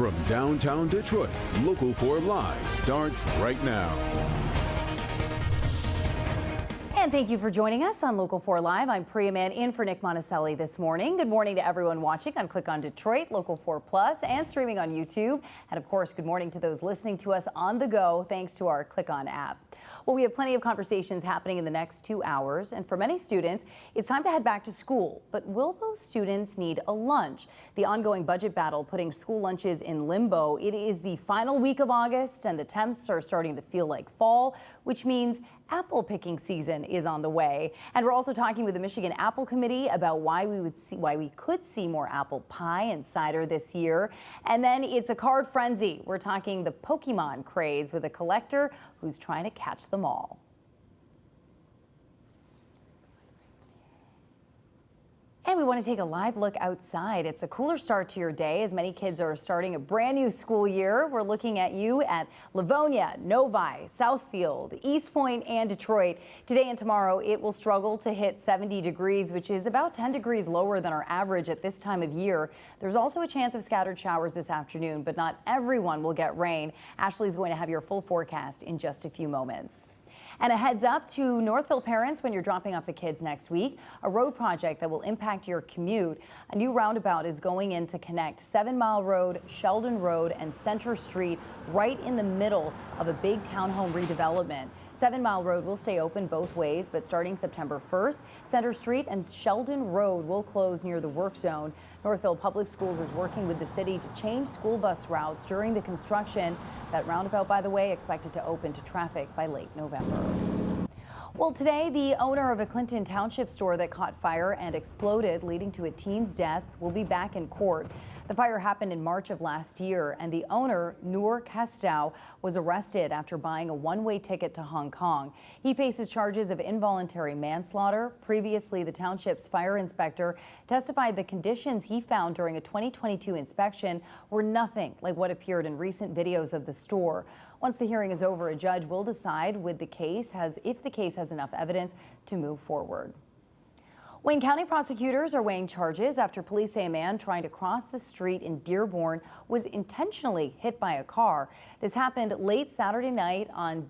From downtown Detroit, Local 4 Live starts right now. And thank you for joining us on Local 4 Live. I'm Priya Mann in for Nick Monticelli this morning. Good morning to everyone watching on Click on Detroit, Local 4 Plus, and streaming on YouTube. And of course, good morning to those listening to us on the go thanks to our Click On app. Well, we have plenty of conversations happening in the next 2 hours, and for many students, it's time to head back to school. But will those students need a lunch? The ongoing budget battle putting school lunches in limbo. It is the final week of August, and the temps are starting to feel like fall, which means apple picking season is on the way. And we're also talking with the Michigan Apple Committee about why we could see more apple pie and cider this year. And then it's a card frenzy. We're talking the Pokemon craze with a collector who's trying to catch them all. And we want to take a live look outside. It's a cooler start to your day as many kids are starting a brand new school year. We're looking at you at Livonia, Novi, Southfield, East Point, and Detroit. Today and tomorrow, it will struggle to hit 70 degrees, which is about 10 degrees lower than our average at this time of year. There's also a chance of scattered showers this afternoon, but not everyone will get rain. Ashley's going to have your full forecast in just a few moments. And a heads up to Northville parents when you're dropping off the kids next week, a road project that will impact your commute. A new roundabout is going in to connect 7 Mile Road, Sheldon Road, and Center Street right in the middle of a big townhome redevelopment. 7 Mile Road will stay open both ways, but starting September 1st, Center Street and Sheldon Road will close near the work zone. Northville Public Schools is working with the city to change school bus routes during the construction. That roundabout, by the way, expected to open to traffic by late November. Well, today, the owner of a Clinton Township store that caught fire and exploded, leading to a teen's death, will be back in court. The fire happened in March of last year, and the owner, Noor Kestow, was arrested after buying a one-way ticket to Hong Kong. He faces charges of involuntary manslaughter. Previously, the township's fire inspector testified the conditions he found during a 2022 inspection were nothing like what appeared in recent videos of the store. Once the hearing is over, a judge will decide if the case has enough evidence to move forward. Wayne County prosecutors are weighing charges after police say a man trying to cross the street in Dearborn was intentionally hit by a car. This happened late Saturday night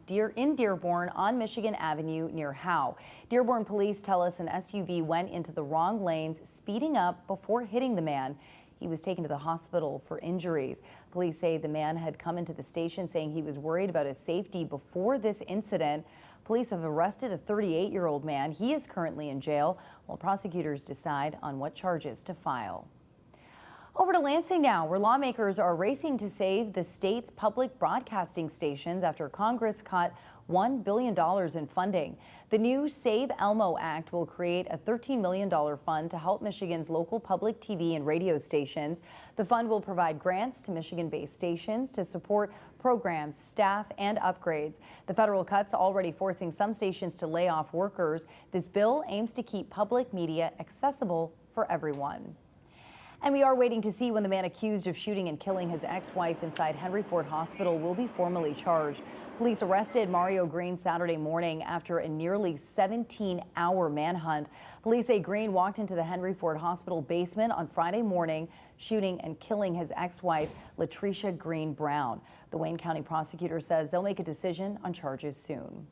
in Dearborn on Michigan Avenue near Howe. Dearborn police tell us an SUV went into the wrong lanes, speeding up before hitting the man. He was taken to the hospital for injuries. Police say the man had come into the station saying he was worried about his safety before this incident. Police have arrested a 38-year-old man. He is currently in jail while prosecutors decide on what charges to file. Over to Lansing now, where lawmakers are racing to save the state's public broadcasting stations after Congress cut $1 billion in funding. The new Save Elmo Act will create a $13 million fund to help Michigan's local public TV and radio stations. The fund will provide grants to Michigan-based stations to support programs, staff, and upgrades. The federal cuts already forcing some stations to lay off workers. This bill aims to keep public media accessible for everyone. And we are waiting to see when the man accused of shooting and killing his ex-wife inside Henry Ford Hospital will be formally charged. Police arrested Mario Green Saturday morning after a nearly 17-hour manhunt. Police say Green walked into the Henry Ford Hospital basement on Friday morning, shooting and killing his ex-wife, Latricia Green Brown. The Wayne County prosecutor says they'll make a decision on charges soon.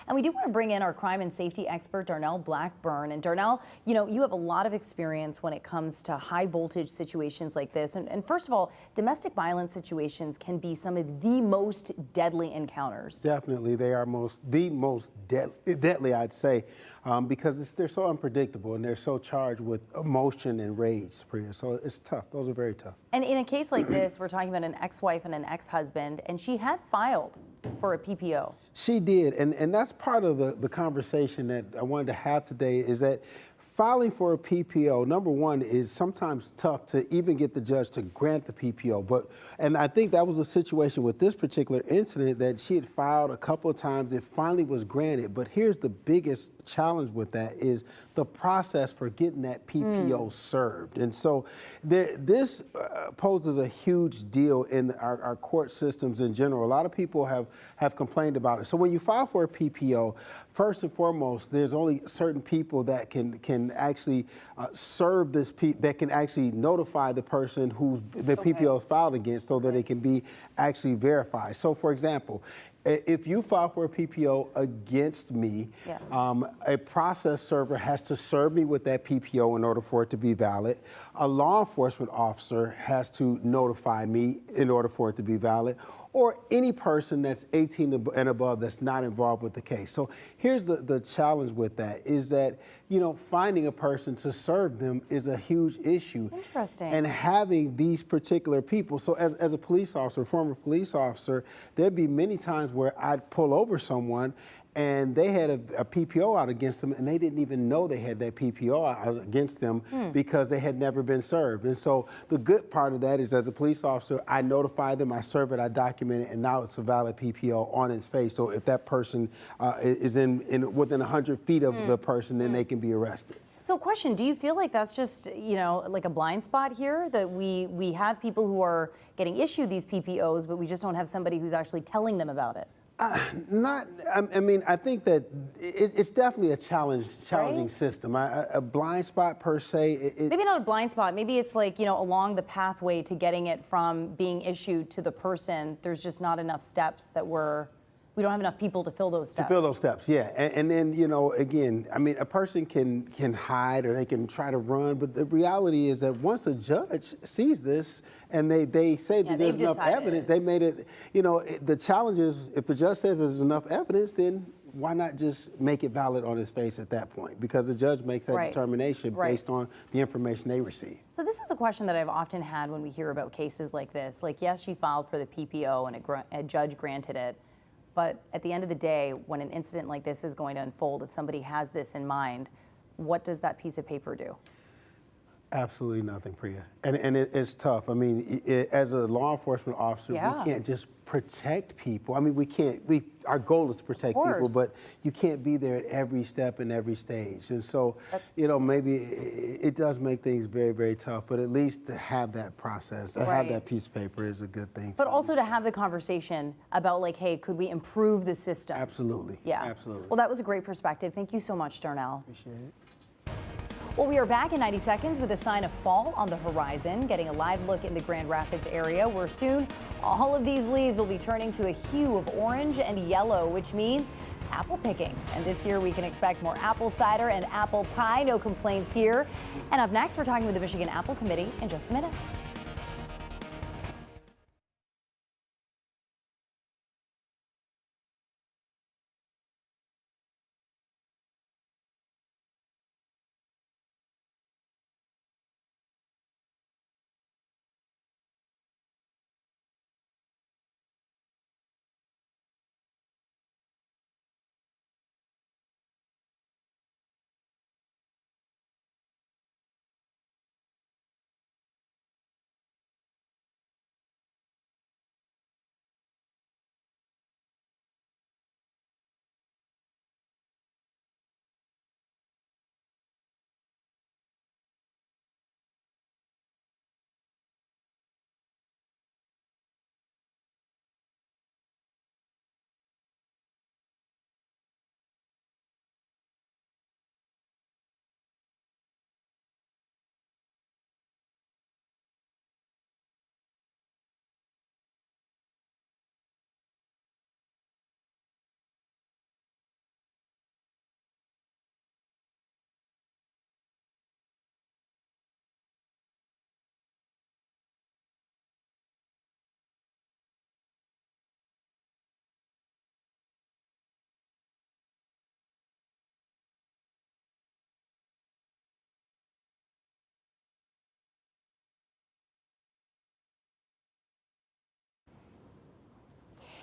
And we do want to bring in our crime and safety expert, Darnell Blackburn. And Darnell, you have a lot of experience when it comes to high voltage situations like this. And first of all, domestic violence situations can be some of the most deadly encounters. Definitely, they are the most deadly, I'd say, because they're so unpredictable and they're so charged with emotion and rage, Priya. So it's tough. Those are very tough. And in a case like this, we're talking about an ex-wife and an ex-husband, and she had filed for a PPO. She did, and that's part of the conversation that I wanted to have today, is that filing for a PPO, number one, is sometimes tough to even get the judge to grant the PPO. And I think that was a situation with this particular incident that she had filed a couple of times. It finally was granted. But here's the biggest challenge with that is the process for getting that PPO served. And so this poses a huge deal in our court systems in general. A lot of people have complained about it. So when you file for a PPO, first and foremost, there's only certain people that can actually serve this, that can actually notify the person who the PPO is filed against so that it can be actually verified. So for example, if you file for a PPO against me, a process server has to serve me with that PPO in order for it to be valid. A law enforcement officer has to notify me in order for it to be valid, or any person that's 18 and above that's not involved with the case. So here's the challenge with that is that, you know, finding a person to serve them is a huge issue. Interesting. And having these particular people, so as a police officer, former police officer, there'd be many times where I'd pull over someone and they had a PPO out against them, and they didn't even know they had that PPO out against them because they had never been served. And so the good part of that is, as a police officer, I notify them, I serve it, I document it, and now it's a valid PPO on its face. So if that person is within 100 feet of the person, then they can be arrested. So question, do you feel like that's just, you know, like a blind spot here, that we have people who are getting issued these PPOs, but we just don't have somebody who's actually telling them about it? I mean, I think that it's definitely a challenging system. A blind spot per se. Maybe not a blind spot. Maybe it's like, you know, along the pathway to getting it from being issued to the person, there's just not enough steps that we don't have enough people to fill those steps. To fill those steps, yeah. And then, you know, again, I mean, a person can hide or they can try to run, but the reality is that once a judge sees this and they say that there's enough evidence, they made it, you know, the challenge is if the judge says there's enough evidence, then why not just make it valid on his face at that point? Because the judge makes that determination based on the information they receive. So this is a question that I've often had when we hear about cases like this. Like, yes, she filed for the PPO and a judge granted it. But at the end of the day, when an incident like this is going to unfold, if somebody has this in mind, what does that piece of paper do? Absolutely nothing, Priya. And it's tough. I mean, as a law enforcement officer, we can't just protect people. I mean, our goal is to protect people, but you can't be there at every step and every stage. And so, you know, maybe it does make things very, very tough, but at least to have that process, to have that piece of paper is a good thing. But also to have the conversation about, like, hey, could we improve the system? Absolutely. Yeah. Absolutely. Well, that was a great perspective. Thank you so much, Darnell. Appreciate it. Well, we are back in 90 seconds with a sign of fall on the horizon, getting a live look in the Grand Rapids area, where soon all of these leaves will be turning to a hue of orange and yellow, which means apple picking. And this year we can expect more apple cider and apple pie. No complaints here. And up next, we're talking with the Michigan Apple Committee in just a minute.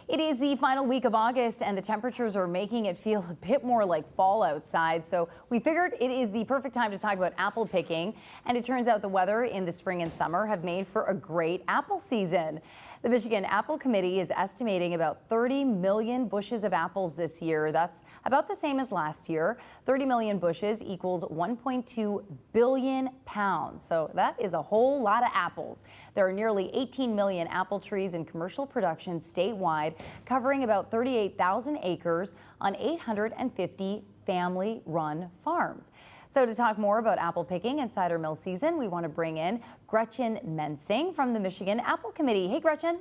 It is the final week of August, and the temperatures are making it feel a bit more like fall outside. So we figured it is the perfect time to talk about apple picking. And it turns out the weather in the spring and summer have made for a great apple season. The Michigan Apple Committee is estimating about 30 million bushels of apples this year. That's about the same as last year. 30 million bushels equals 1.2 billion pounds. So that is a whole lot of apples. There are nearly 18 million apple trees in commercial production statewide, covering about 38,000 acres on 850 family-run farms. So to talk more about apple picking and cider mill season, we want to bring in Gretchen Mensing from the Michigan Apple Committee. Hey, Gretchen.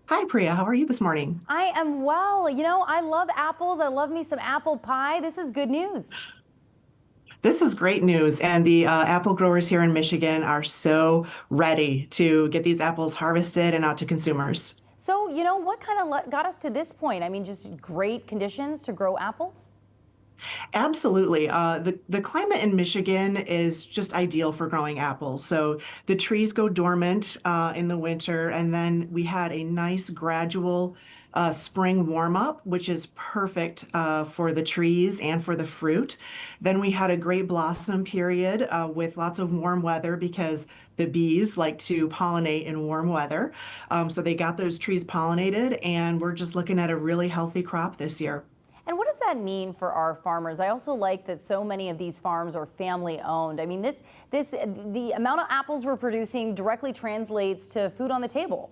Hi, Priya. How are you this morning? I am well. You know, I love apples. I love me some apple pie. This is good news. This is great news, and the apple growers here in Michigan are so ready to get these apples harvested and out to consumers. So, you know, what kind of got us to this point? I mean, just great conditions to grow apples? Absolutely. The climate in Michigan is just ideal for growing apples. So the trees go dormant in the winter, and then we had a nice gradual spring warm up, which is perfect for the trees and for the fruit. Then we had a great blossom period with lots of warm weather because the bees like to pollinate in warm weather. So they got those trees pollinated, and we're just looking at a really healthy crop this year. And what does that mean for our farmers? I also like that so many of these farms are family owned. I mean, the amount of apples we're producing directly translates to food on the table.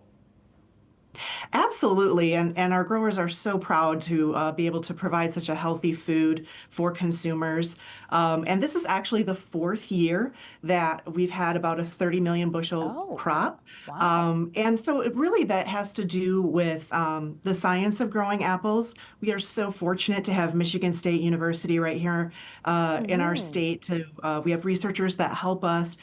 Absolutely, and our growers are so proud to be able to provide such a healthy food for consumers. And this is actually the fourth year that we've had about a 30 million bushel crop. Wow. And so really that has to do with the science of growing apples. We are so fortunate to have Michigan State University right here in our state. We have researchers that help us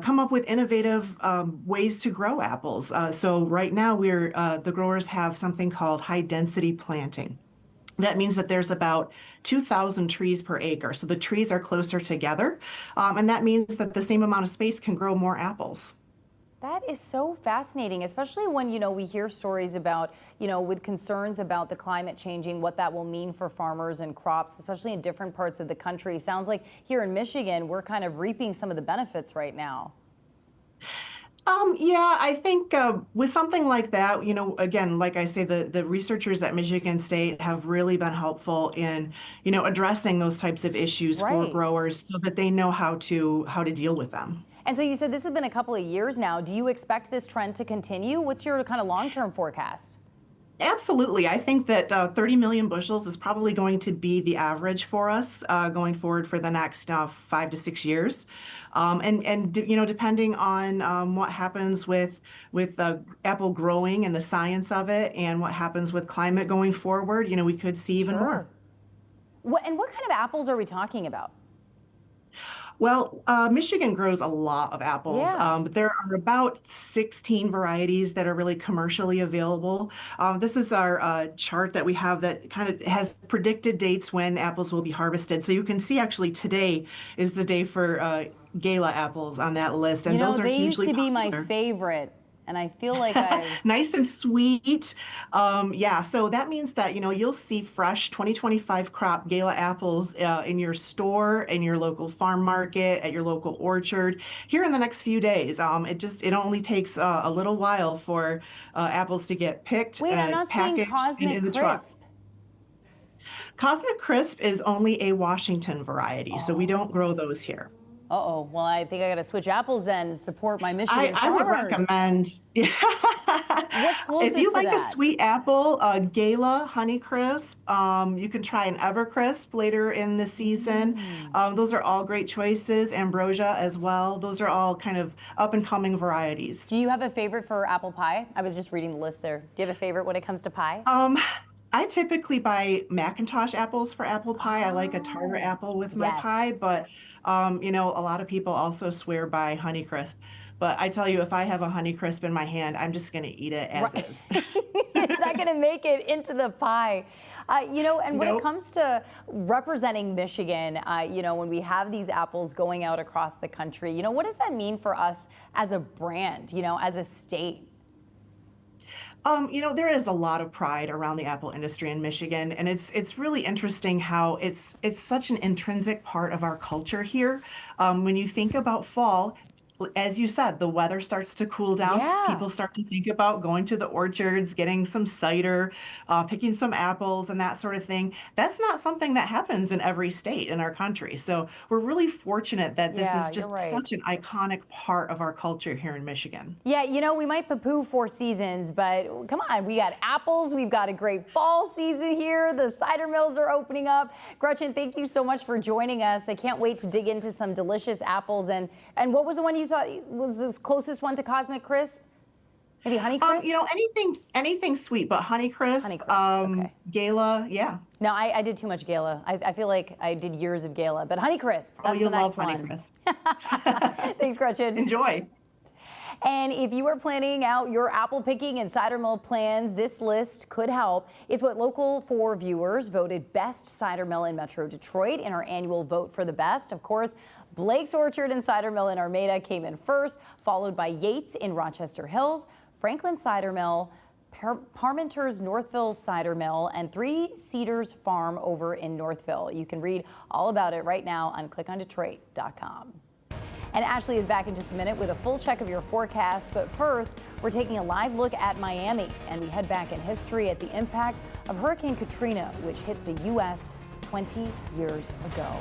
come up with innovative ways to grow apples. So right now the growers have something called high density planting. That means that there's about 2,000 trees per acre. So the trees are closer together. And that means that the same amount of space can grow more apples. That is so fascinating, especially when, you know, we hear stories about, you know, with concerns about the climate changing, what that will mean for farmers and crops, especially in different parts of the country. Sounds like here in Michigan, we're kind of reaping some of the benefits right now. Yeah, I think with something like that, you know, again, like I say, the researchers at Michigan State have really been helpful in, you know, addressing those types of issues for growers so that they know how to deal with them. And so you said this has been a couple of years now. Do you expect this trend to continue? What's your kind of long-term forecast? Absolutely. I think that 30 million bushels is probably going to be the average for us going forward for the next 5 to 6 years. And you know, depending on what happens with apple growing and the science of it and what happens with climate going forward, you know, we could see even more. And what kind of apples are we talking about? Well, Michigan grows a lot of apples, but there are about 16 varieties that are really commercially available. This is our chart that we have that kind of has predicted dates when apples will be harvested. So you can see actually today is the day for Gala apples on that list, and those are hugely popular. They used to be my favorite. And I feel like nice and sweet. Yeah, so that means that, you know, you'll see fresh 2025 crop Gala apples in your store, in your local farm market, at your local orchard here in the next few days. It only takes a little while for apples to get picked and packaged and in the truck. Cosmic Crisp is only a Washington variety, so we don't grow those here. Uh-oh. Well, I think I got to switch apples then and support my Michigan farmers. I would recommend. What's closest if you to like that? a sweet apple, Gala, Honeycrisp. You can try an Evercrisp later in the season. Those are all great choices. Ambrosia as well. Those are all kind of up and coming varieties. Do you have a favorite for apple pie? I was just reading the list there. Do you have a favorite when it comes to pie? I typically buy McIntosh apples for apple pie. I like a tartar apple with my pie, but you know, a lot of people also swear by Honeycrisp. But I tell you, if I have a Honeycrisp in my hand, I'm just going to eat it as is. It's not going to make it into the pie. You know, and when it comes to representing Michigan, you know, when we have these apples going out across the country, you know, what does that mean for us as a brand, you know, as a state? You know, there is a lot of pride around the apple industry in Michigan, and it's really interesting how it's such an intrinsic part of our culture here. When you think about fall, as you said, the weather starts to cool down. Yeah. People start to think about going to the orchards, getting some cider, picking some apples and that sort of thing. That's not something that happens in every state in our country. So we're really fortunate that this Yeah, is you're just right. such an iconic part of our culture here in Michigan. Yeah, you know, we might poo-poo four seasons, but come on, we got apples, we've got a great fall season here, the cider mills are opening up. Gretchen, thank you so much for joining us. I can't wait to dig into some delicious apples. And what was the one you thought was the closest one to Cosmic Crisp? Maybe Honeycrisp? You know, anything sweet, but Honeycrisp, Okay. Gala, yeah. No, I did too much Gala. I feel like I did years of Gala, but Honeycrisp, Oh, that's you'll the next love one. Honeycrisp. Thanks, Gretchen. Enjoy. And if you are planning out your apple picking and cider mill plans, this list could help. It's what Local 4 viewers voted best cider mill in Metro Detroit in our annual vote for the best. Of course, Blake's Orchard and Cider Mill in Armada came in first, followed by Yates in Rochester Hills, Franklin Cider Mill, Parmenter's Northville Cider Mill, and Three Cedars Farm over in Northville. You can read all about it right now on clickondetroit.com. And Ashley is back in just a minute with a full check of your forecast. But first, we're taking a live look at Miami, and we head back in history at the impact of Hurricane Katrina, which hit the U.S. 20 years ago.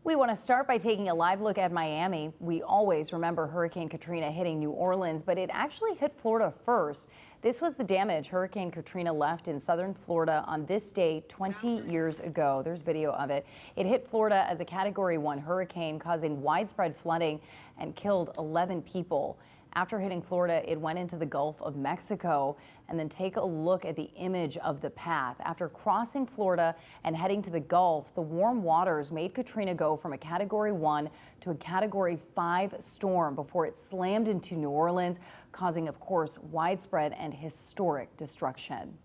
We want to start by taking a live look at Miami. We always remember Hurricane Katrina hitting New Orleans, but it actually hit Florida first. This was the damage Hurricane Katrina left in southern Florida on this day 20 years ago. There's video of it. It hit Florida as a Category 1 hurricane, causing widespread flooding and killed 11 people. After hitting Florida, it went into the Gulf of Mexico. And then take a look at the image of the path. After crossing Florida and heading to the Gulf, the warm waters made Katrina go from a Category 1 to a Category 5 storm before it slammed into New Orleans, causing, of course, widespread and historic destruction.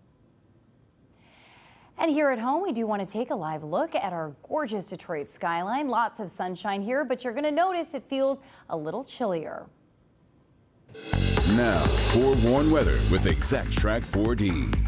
And here at home, we do want to take a live look at our gorgeous Detroit skyline. Lots of sunshine here, but you're going to notice it feels a little chillier. Now, forewarned weather with Exact Track 4D.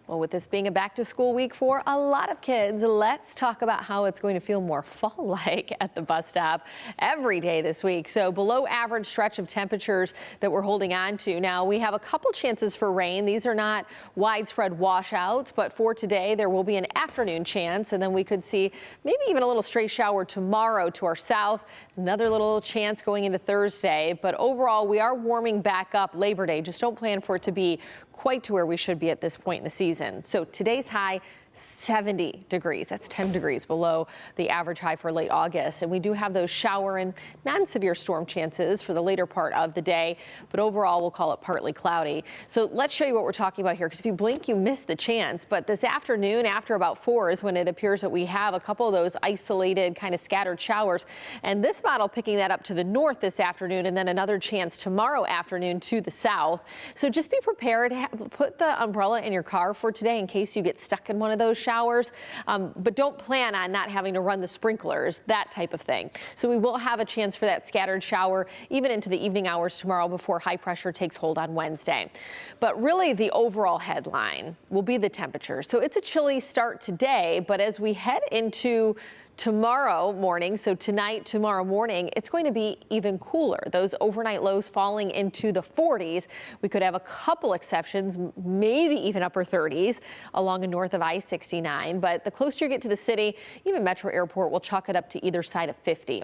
Well, with this being a back to school week for a lot of kids, let's talk about how it's going to feel more fall-like at the bus stop every day this week. So below average stretch of temperatures that we're holding on to. Now we have a couple chances for rain. These are not widespread washouts, but for today there will be an afternoon chance, and then we could see maybe even a little stray shower tomorrow to our south. Another little chance going into Thursday, but overall we are warming back up Labor Day. Just don't plan for it to be quite to where we should be at this point in the season. So today's high, 70 degrees. That's 10 degrees below the average high for late August. And we do have those shower and non-severe storm chances for the later part of the day. But overall, we'll call it partly cloudy. So let's show you what we're talking about here, because if you blink, you miss the chance. But this afternoon, after about 4 is when it appears that we have a couple of those isolated kind of scattered showers. And this model picking that up to the north this afternoon, and then another chance tomorrow afternoon to the south. So just be prepared. Put the umbrella in your car for today in case you get stuck in one of those showers, but don't plan on not having to run the sprinklers, that type of thing. So we will have a chance for that scattered shower even into the evening hours tomorrow before high pressure takes hold on Wednesday. But really the overall headline will be the temperature. So it's a chilly start today, but as we head into tomorrow morning, so tonight, tomorrow morning, it's going to be even cooler. Those overnight lows falling into the 40s. We could have a couple exceptions, maybe even upper 30s along and north of I-69. But the closer you get to the city, even Metro Airport will chalk it up to either side of 50.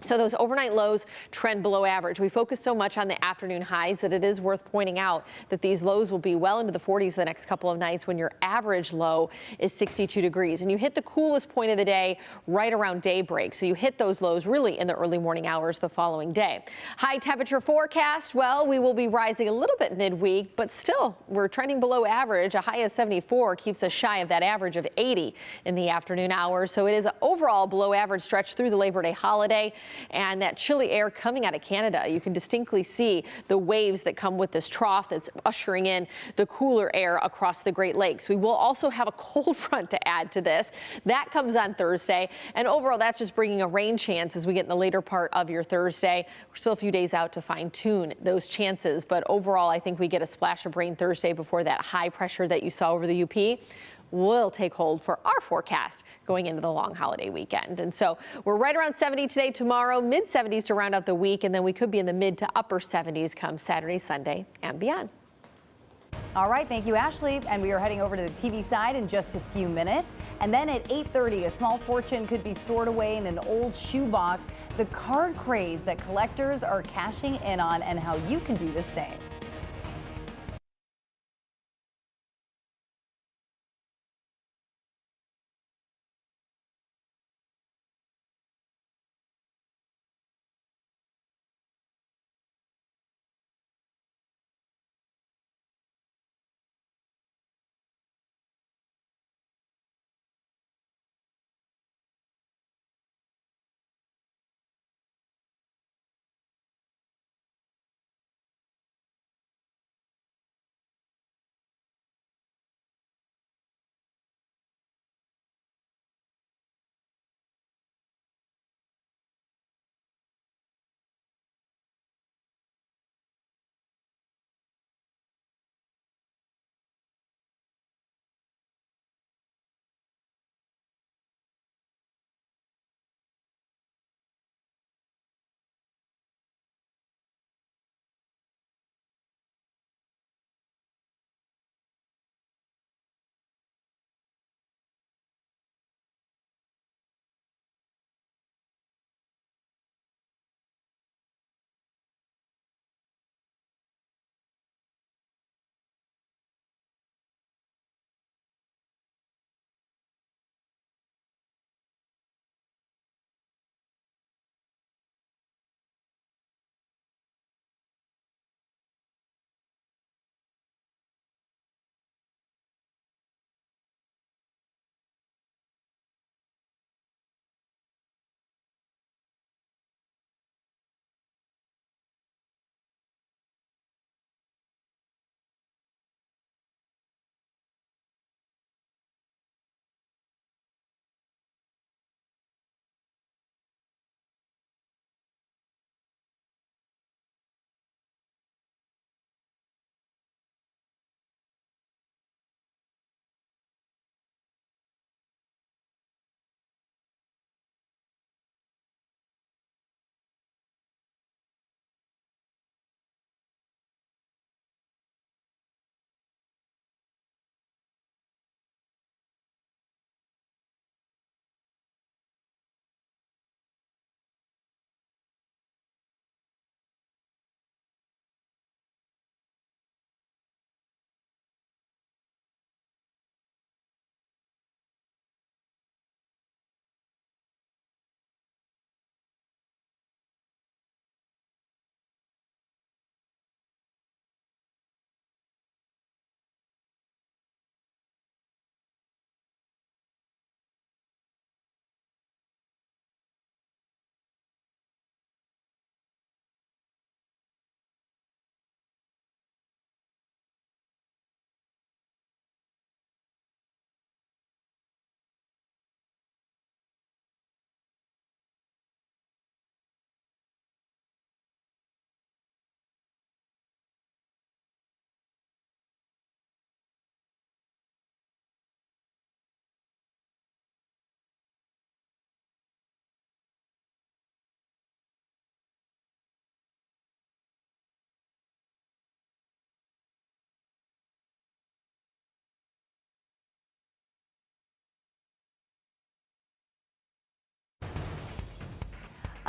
So those overnight lows trend below average. We focus so much on the afternoon highs that it is worth pointing out that these lows will be well into the 40s the next couple of nights when your average low is 62 degrees. And you hit the coolest point of the day right around daybreak. So you hit those lows really in the early morning hours the following day. High temperature forecast, well, we will be rising a little bit midweek, but still we're trending below average. A high of 74 keeps us shy of that average of 80 in the afternoon hours. So it is an overall below average stretch through the Labor Day holiday. And that chilly air coming out of Canada, you can distinctly see the waves that come with this trough that's ushering in the cooler air across the Great Lakes. We will also have a cold front to add to this. That comes on Thursday. And overall, that's just bringing a rain chance as we get in the later part of your Thursday. We're still a few days out to fine tune those chances. But overall, I think we get a splash of rain Thursday before that high pressure that you saw over the UP will take hold for our forecast going into the long holiday weekend. And so we're right around 70 today, tomorrow, mid 70s to round out the week, and then we could be in the mid to upper 70s come Saturday, Sunday, and beyond. All right, thank you, Ashley. And we are heading over to the TV side in just a few minutes. And then at 8:30, a small fortune could be stored away in an old shoebox. The card craze that collectors are cashing in on and how you can do the same.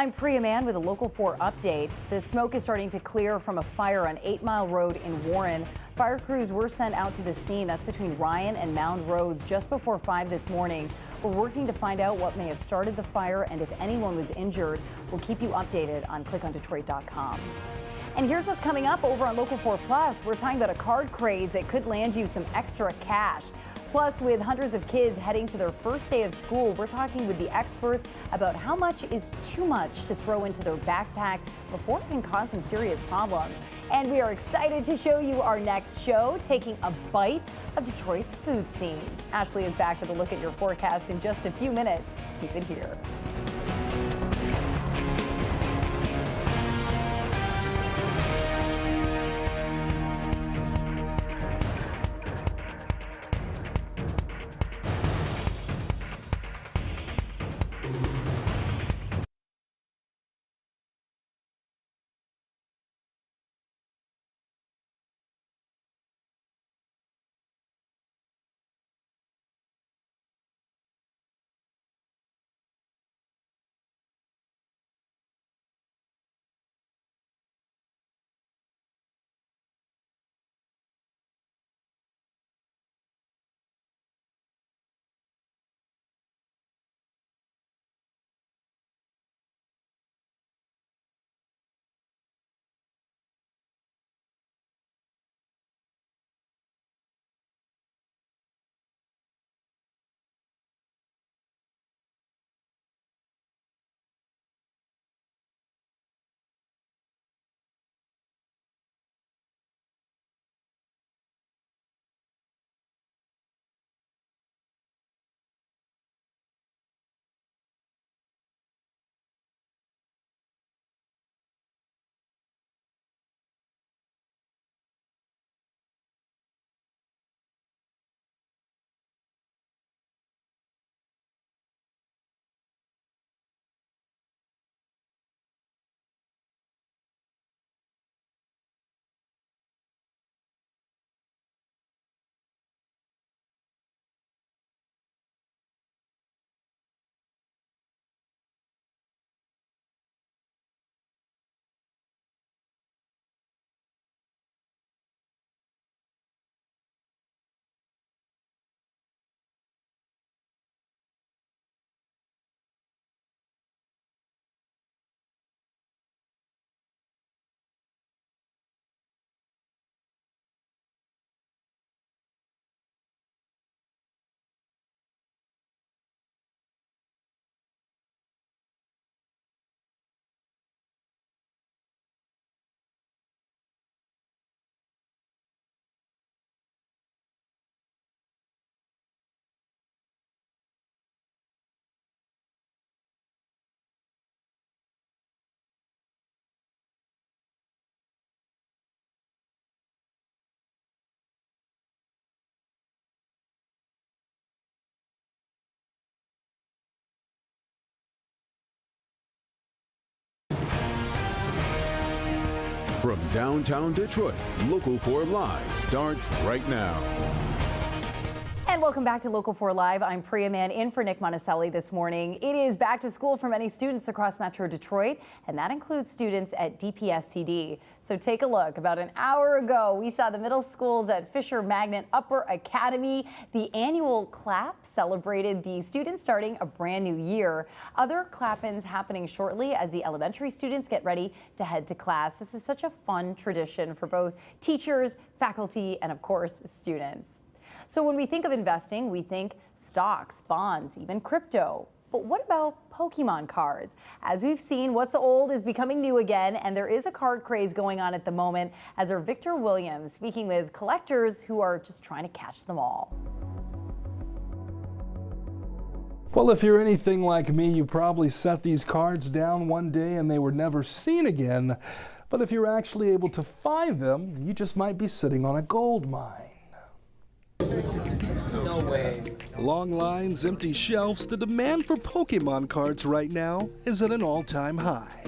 I'm Priya Mann with a Local 4 update. The smoke is starting to clear from a fire on 8 Mile Road in Warren. Fire crews were sent out to the scene. That's between Ryan and Mound Roads just before 5 this morning. We're working to find out what may have started the fire and if anyone was injured. We'll keep you updated on clickondetroit.com. And here's what's coming up over on Local 4 Plus. We're talking about a card craze that could land you some extra cash. Plus, with hundreds of kids heading to their first day of school, we're talking with the experts about how much is too much to throw into their backpack before it can cause some serious problems. And we are excited to show you our next show, taking a bite of Detroit's food scene. Ashley is back with a look at your forecast in just a few minutes. Keep it here. From downtown Detroit, Local 4 Live starts right now. And welcome back to Local 4 Live. I'm Priya Mann in for Nick Monticelli this morning. It is back to school for many students across Metro Detroit, and that includes students at DPSCD. So take a look. About an hour ago, we saw the middle schools at Fisher Magnet Upper Academy. The annual clap celebrated the students starting a brand new year. Other clap-ins happening shortly as the elementary students get ready to head to class. This is such a fun tradition for both teachers, faculty, and of course, students. So when we think of investing, we think stocks, bonds, even crypto. But what about Pokemon cards? As we've seen, what's old is becoming new again, and there is a card craze going on at the moment, as are Victor Williams speaking with collectors who are just trying to catch them all. Well, if you're anything like me, you probably set these cards down one day and they were never seen again. But if you're actually able to find them, you just might be sitting on a gold mine. No way. Long lines, empty shelves, the demand for Pokemon cards right now is at an all-time high.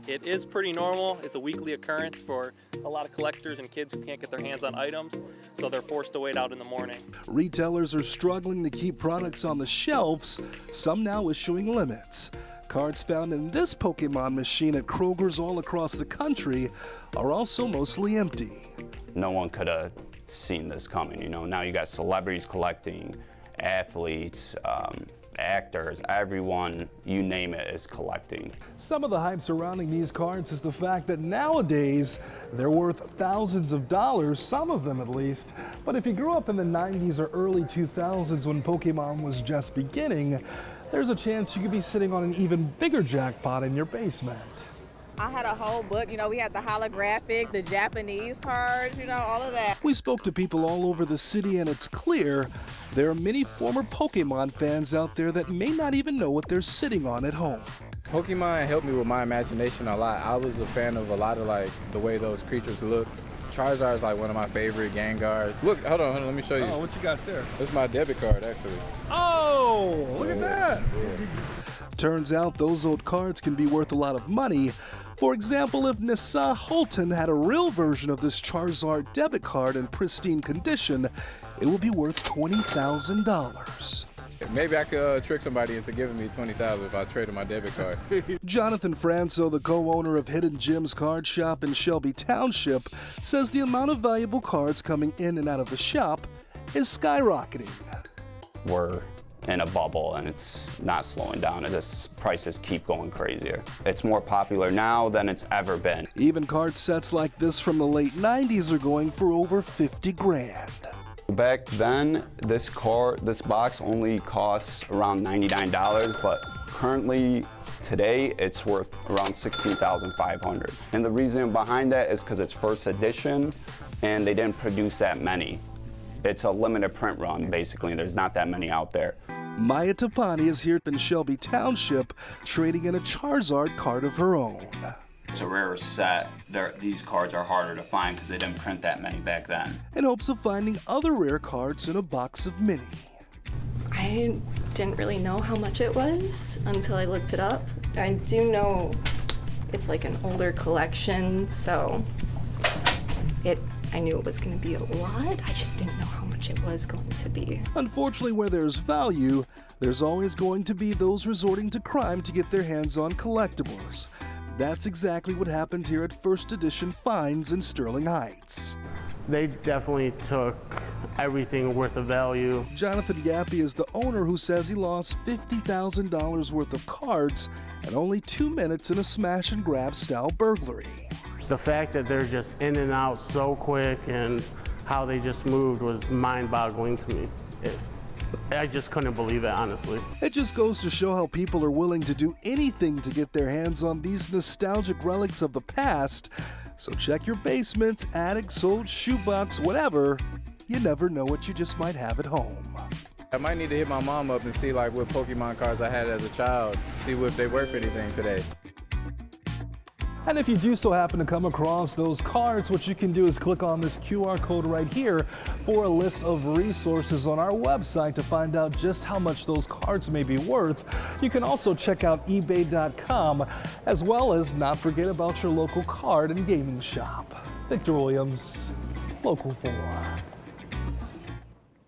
It is pretty normal. It's a weekly occurrence for a lot of collectors and kids who can't get their hands on items, so they're forced to wait out in the morning. Retailers are struggling to keep products on the shelves, some now issuing limits. cards found in this Pokemon machine at Kroger's all across the country are also mostly empty. No one could have seen this coming, you know. Now you got celebrities collecting, athletes, actors, everyone, you name it, is collecting. Some of the hype surrounding these cards is the fact that nowadays they're worth thousands of dollars, some of them at least. But if you grew up in the 90s or early 2000s when Pokemon was just beginning, there's a chance you could be sitting on an even bigger jackpot in your basement. I had a whole book, you know, we had the holographic, the Japanese cards, you know, all of that. We spoke to people all over the city, and it's clear there are many former Pokemon fans out there that may not even know what they're sitting on at home. Pokemon helped me with my imagination a lot. I was a fan of a lot of like the way those creatures look. Charizard is like one of my favorite. Gengar. Look, hold on, let me show you. Oh, what you got there? It's my debit card, actually. Oh, look at that. Yeah. Turns out those old cards can be worth a lot of money. For example, if Nissa Holton had a real version of this Charizard debit card in pristine condition, it would be worth $20,000. Maybe I could trick somebody into giving me $20,000 if I traded my debit card. Jonathan Franco, the co-owner of Hidden Gems Card Shop in Shelby Township, says the amount of valuable cards coming in and out of the shop is skyrocketing. We're in a bubble and it's not slowing down, and this prices keep going crazier. It's more popular now than it's ever been. Even card sets like this from the late 90s are going for over 50 grand. Back then, this box only costs around $99, but currently today it's worth around $16,500. And the reason behind that is because it's first edition and they didn't produce that many. It's a limited print run, basically. There's not that many out there. Maya Tapani is here in Shelby Township trading in a Charizard card of her own. It's a rarer set. These cards are harder to find because they didn't print that many back then. In hopes of finding other rare cards in a box of mini. I didn't really know how much it was until I looked it up. I do know it's like an older collection, so I knew it was going to be a lot. I just didn't know how much it was going to be. Unfortunately, where there's value, there's always going to be those resorting to crime to get their hands on collectibles. That's exactly what happened here at First Edition Finds in Sterling Heights. They definitely took everything worth of value. Jonathan Yappy is the owner who says he lost $50,000 worth of cards in only 2 minutes in a smash and grab style burglary. The fact that they're just in and out so quick and how they just moved was mind-boggling to me. I just couldn't believe it, honestly. It just goes to show how people are willing to do anything to get their hands on these nostalgic relics of the past. So check your basement, attic, sold, shoebox, whatever. You never know what you just might have at home. I might need to hit my mom up and see like what Pokemon cards I had as a child, see if they're worth anything today. And if you do so happen to come across those cards, what you can do is click on this QR code right here for a list of resources on our website to find out just how much those cards may be worth. You can also check out ebay.com, as well as not forget about your local card and gaming shop. Victor Williams, Local 4.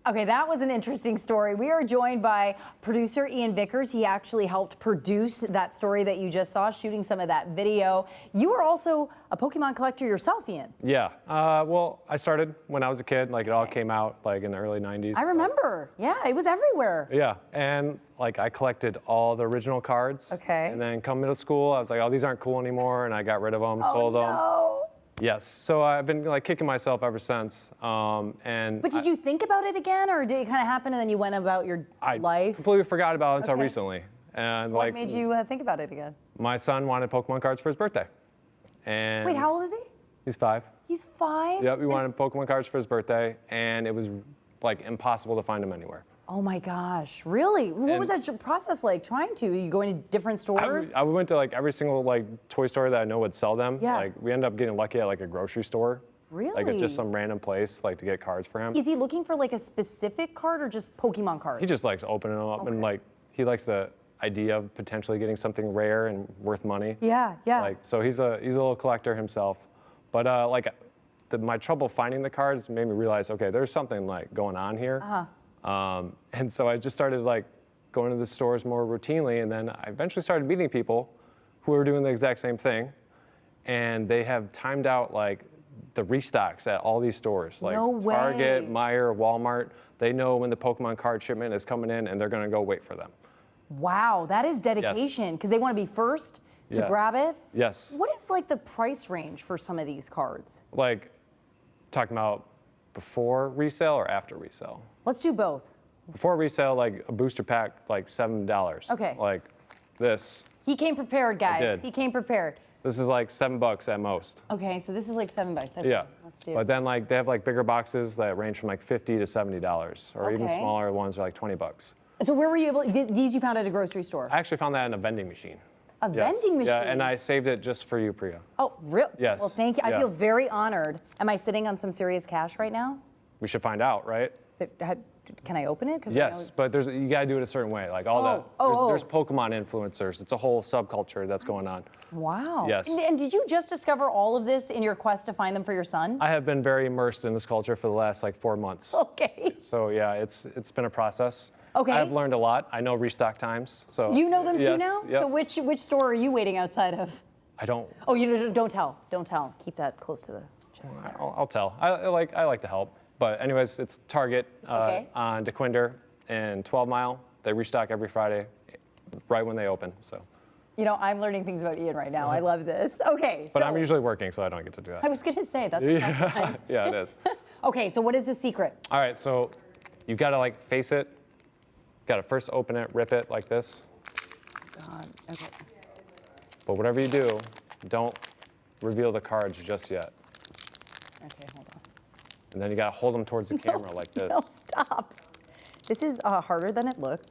Okay, that was an interesting story. We are joined by producer Ian Vickers. He actually helped produce that story that you just saw, shooting some of that video. You are also a Pokemon collector yourself, Ian. Yeah, well, I started when I was a kid. Like, it all came out like in the early 90s. I remember. Yeah, it was everywhere. Yeah, and like I collected all the original cards. Okay. And then come middle school, I was like, oh, these aren't cool anymore, and I got rid of them, sold them. Yes, so I've been like kicking myself ever since. But did you think about it again, or did it kind of happen and then you went about your life? I completely forgot about it until recently. And what like, made you think about it again? My son wanted Pokemon cards for his birthday. And wait, how old is he? He's 5. He's 5? Yep, he wanted Pokemon cards for his birthday, and it was like impossible to find them anywhere. Oh my gosh, really? What was that process like trying to? Are you going to different stores? I went to like every single like toy store that I know would sell them. Yeah. Like we ended up getting lucky at like a grocery store. Really? Like it's just some random place like to get cards for him. Is he looking for like a specific card or just Pokemon cards? He just likes opening them up and like he likes the idea of potentially getting something rare and worth money. Yeah, yeah. Like so he's a little collector himself. But like my trouble finding the cards made me realize, okay, there's something like going on here. And so I just started like going to the stores more routinely, and then I eventually started meeting people who were doing the exact same thing, and they have timed out like the restocks at all these stores, like No way. Target, Meijer, Walmart. They know when the Pokemon card shipment is coming in, and they're gonna go wait for them. Wow, that is dedication because they want to be first to Yeah. grab it. Yes. What is like the price range for some of these cards? Like, talking about before resale or after resale? Let's do both. Before resale, like a booster pack, like $7. Okay. Like this. He came prepared, guys. did. He came prepared. This is like $7 at most. Okay, so this is like $7. Okay, Yeah. let's do But then like they have like bigger boxes that range from like $50 to $70, or even Okay. smaller ones are like $20. So where were you able? These you found at a grocery store? I actually found that in a vending machine. A Yes. vending machine. Yeah, and I saved it just for you, Priya. Oh, real? Yes. Well, thank you. I Yeah. feel very honored. Am I sitting on some serious cash right now? We should find out, right? So, can I open it? 'Cause I Yes, but you gotta do it a certain way. Like all there's Pokemon influencers. It's a whole subculture that's going on. Wow. Yes. And did you just discover all of this in your quest to find them for your son? I have been very immersed in this culture for the last like 4 months. Okay. So yeah, it's been a process. Okay. I've learned a lot. I know restock times. So You know them too yes, now? Yep. So which store are you waiting outside of? I don't. Oh, you don't tell. Don't tell. Keep that close to the chest. I'll tell. I like to help. But anyways, it's Target Okay. on DeQuinder and 12 Mile. They restock every Friday, right when they open. So. You know, I'm learning things about Ian right now. I love this. Okay. But so I'm usually working, so I don't get to do that. I was going to say, that's a tough time. Yeah, it is. Okay, so what is the secret? All right, so you gotta like face it. Gotta first open it, rip it like this. God, okay. But whatever you do, don't reveal the cards just yet. Okay, hold on. And then you gotta hold them towards the camera like this. No, stop. This is harder than it looks.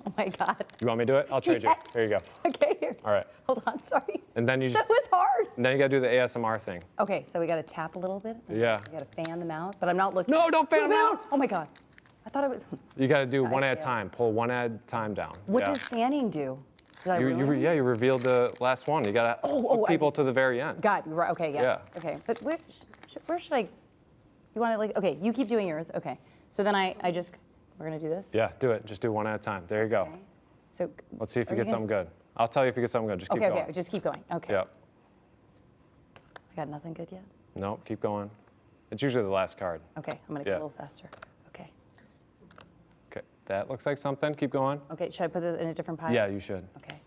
Oh my God. You want me to do it? I'll trade Yes. you. Here you go. Okay, here. All right. Hold on, sorry. And then you just, That was hard. and then you gotta do the ASMR thing. Okay, so we got to tap a little bit. Yeah. We got to fan them out, but I'm not looking. No, don't fan them out. Oh my God. I thought it was. You gotta do one at a failed. time. Pull one at a time down. What yeah. does fanning do? Did I ruin it? You revealed the last one. You gotta hook I people to the very end. God, you're right. Okay, yes. Yeah. Okay, but where should I? You want to like? Okay, you keep doing yours. Okay, so then I just we're gonna do this. Yeah, do it. Just do one at a time. There you go. Okay. So. Let's see if are you get gonna- something good. I'll tell you if you get something good. Just keep Okay, going. okay, just keep going. Okay. Yep. I got nothing good yet. No, keep going. It's usually the last card. Okay, I'm gonna go Yeah. a little faster. Okay. Okay, that looks like something. Keep going. Okay, should I put it in a different pile? Yeah, you should. Okay.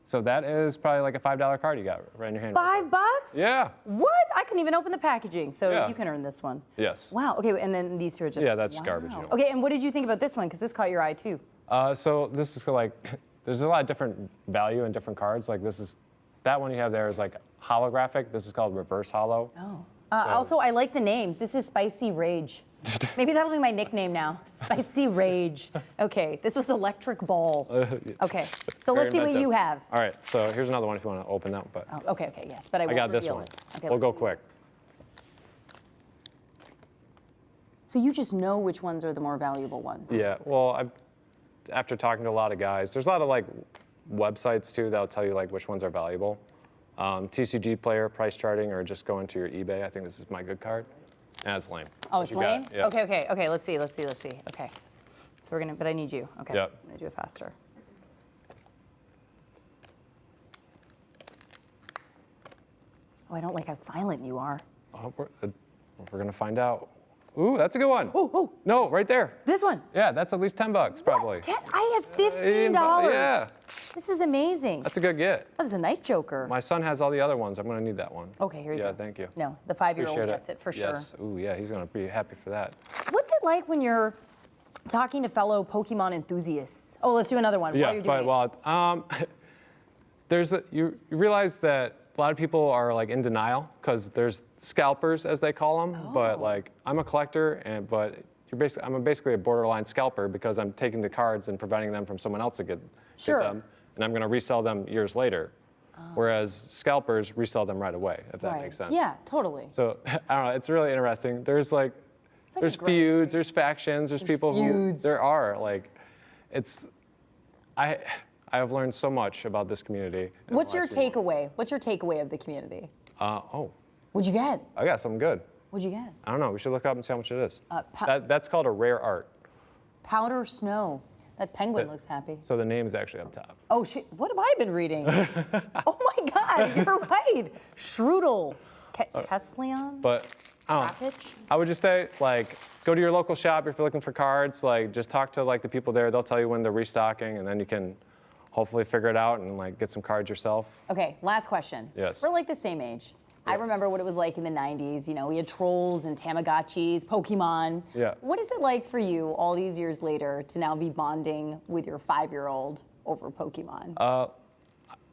So that is probably like a $5 card you got right in your hand. $5? Yeah. What? I couldn't even open the packaging, so Yeah. you can earn this one. Yes. Wow. Okay, and then these two are just. Yeah, that's wow. garbage, you know. Okay, and what did you think about this one? Because this caught your eye too. So this is like, there's a lot of different value in different cards. Like this is, that one you have there is like holographic. This is called reverse hollow. Oh. Also, I like the names. This is Spicy Rage. Maybe that'll be my nickname now. Spicy Rage. Okay, this was Electric Ball. Okay, so Very let's see what inventive. you have. All right, so here's another one if you want to open that. But Oh, okay, yes, but I I won't got this reveal one. it. Okay, We'll let's go see. quick. So you just know which ones are the more valuable ones. Yeah, well, after talking to a lot of guys, there's a lot of like websites too that'll tell you like which ones are valuable. TCG Player, price charting, or just go into your eBay. I think this is my good card. And it's lame. Oh, But it's you got lame? it, yeah. Okay, let's see. Okay. So we're gonna, but I need you. Okay. Yep. I'm gonna do it faster. Oh, I don't like how silent you are. Oh, we're gonna find out. Ooh, that's a good one. Oh. No, right there. This one. Yeah, that's at least $10 probably. I have $15. Yeah, This is amazing. that's a good get. That is a night joker. My son has all the other ones. I'm gonna need that one. Okay, here you go. Yeah, thank you. No, the 5-year-old Appreciate gets it for sure. Yes. Ooh, yeah, he's gonna be happy for that. What's it like when you're talking to fellow Pokemon enthusiasts? Oh, let's do another one. Yeah, While you're doing but well, you realize that a lot of people are like in denial because there's scalpers, as they call them. Oh. But like, I'm a collector, but I'm basically a borderline scalper because I'm taking the cards and preventing them from someone else to get Sure. them, and I'm going to resell them years later. Whereas scalpers resell them right away, if that Right. makes sense. Yeah, totally. So I don't know. It's really interesting. There's like a there's gray feuds, there's factions, there's people feuds. who there are like, I have learned so much about this community. in the What's your last few months. takeaway? What's your takeaway of the community? Oh, What'd you get? I got something good. What'd you get? I don't know. We should look up and see how much it is. Powder That's called a rare art. snow. That penguin looks happy. So the name is actually up top. Oh, what have I been reading? Oh my God, you're right. Strudel. Kessleon? But I would just say, like, go to your local shop if you're looking for cards. Like, just talk to like the people there. They'll tell you when they're restocking, and then you can hopefully figure it out and like get some cards yourself. Okay, last question. Yes. We're like the same age. I remember what it was like in the 90s. You know, we had trolls and Tamagotchis, Pokemon. Yeah. What is it like for you all these years later to now be bonding with your 5-year-old over Pokemon?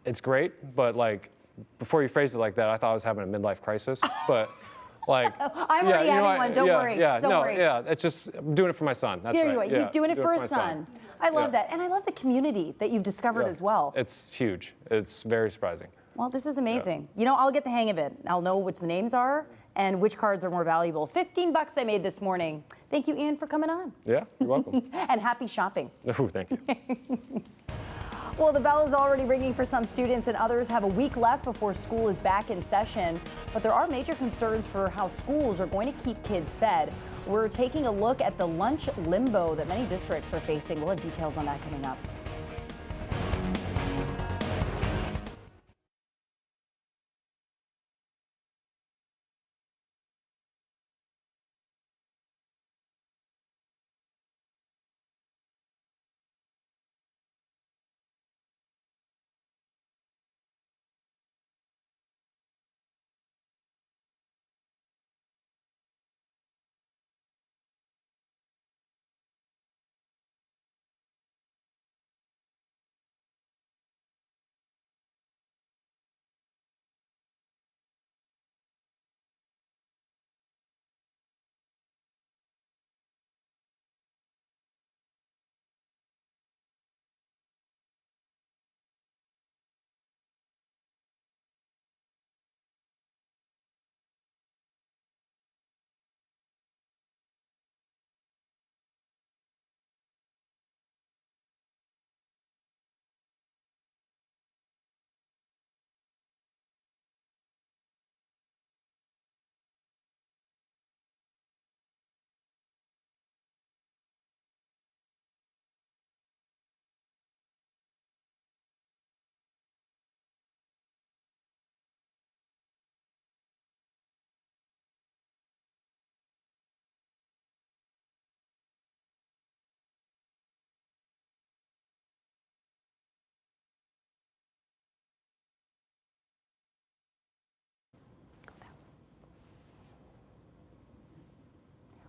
It's great, but like, before you phrased it like that, I thought I was having a midlife crisis. But like, I'm already having one. Don't worry. Don't worry. Yeah, it's just I'm doing it for my son. That's there right. you are. Yeah, He's doing it for his son. I love that. And I love the community that you've discovered as well. It's huge. It's very surprising. Well, this is amazing. You know, I'll get the hang of it. I'll know which the names are and which cards are more valuable. $15 I made this morning. Thank you, Ian, for coming on. Yeah, you're welcome. And happy shopping. Ooh, thank you. Well, the bell is already ringing for some students, and others have a week left before school is back in session. But there are major concerns for how schools are going to keep kids fed. We're taking a look at the lunch limbo that many districts are facing. We'll have details on that coming up.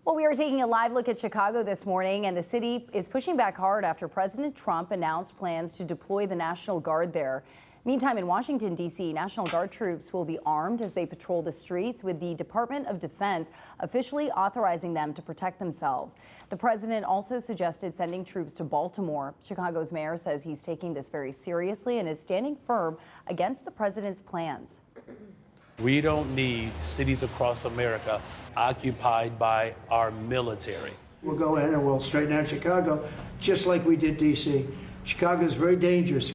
Well, we are taking a live look at Chicago this morning, and the city is pushing back hard after President Trump announced plans to deploy the National Guard there. Meantime, in Washington, D.C., National Guard troops will be armed as they patrol the streets, with the Department of Defense officially authorizing them to protect themselves. The president also suggested sending troops to Baltimore. Chicago's mayor says he's taking this very seriously and is standing firm against the president's plans. We don't need cities across America occupied by our military. We'll go in and we'll straighten out Chicago, just like we did D.C. Chicago is very dangerous.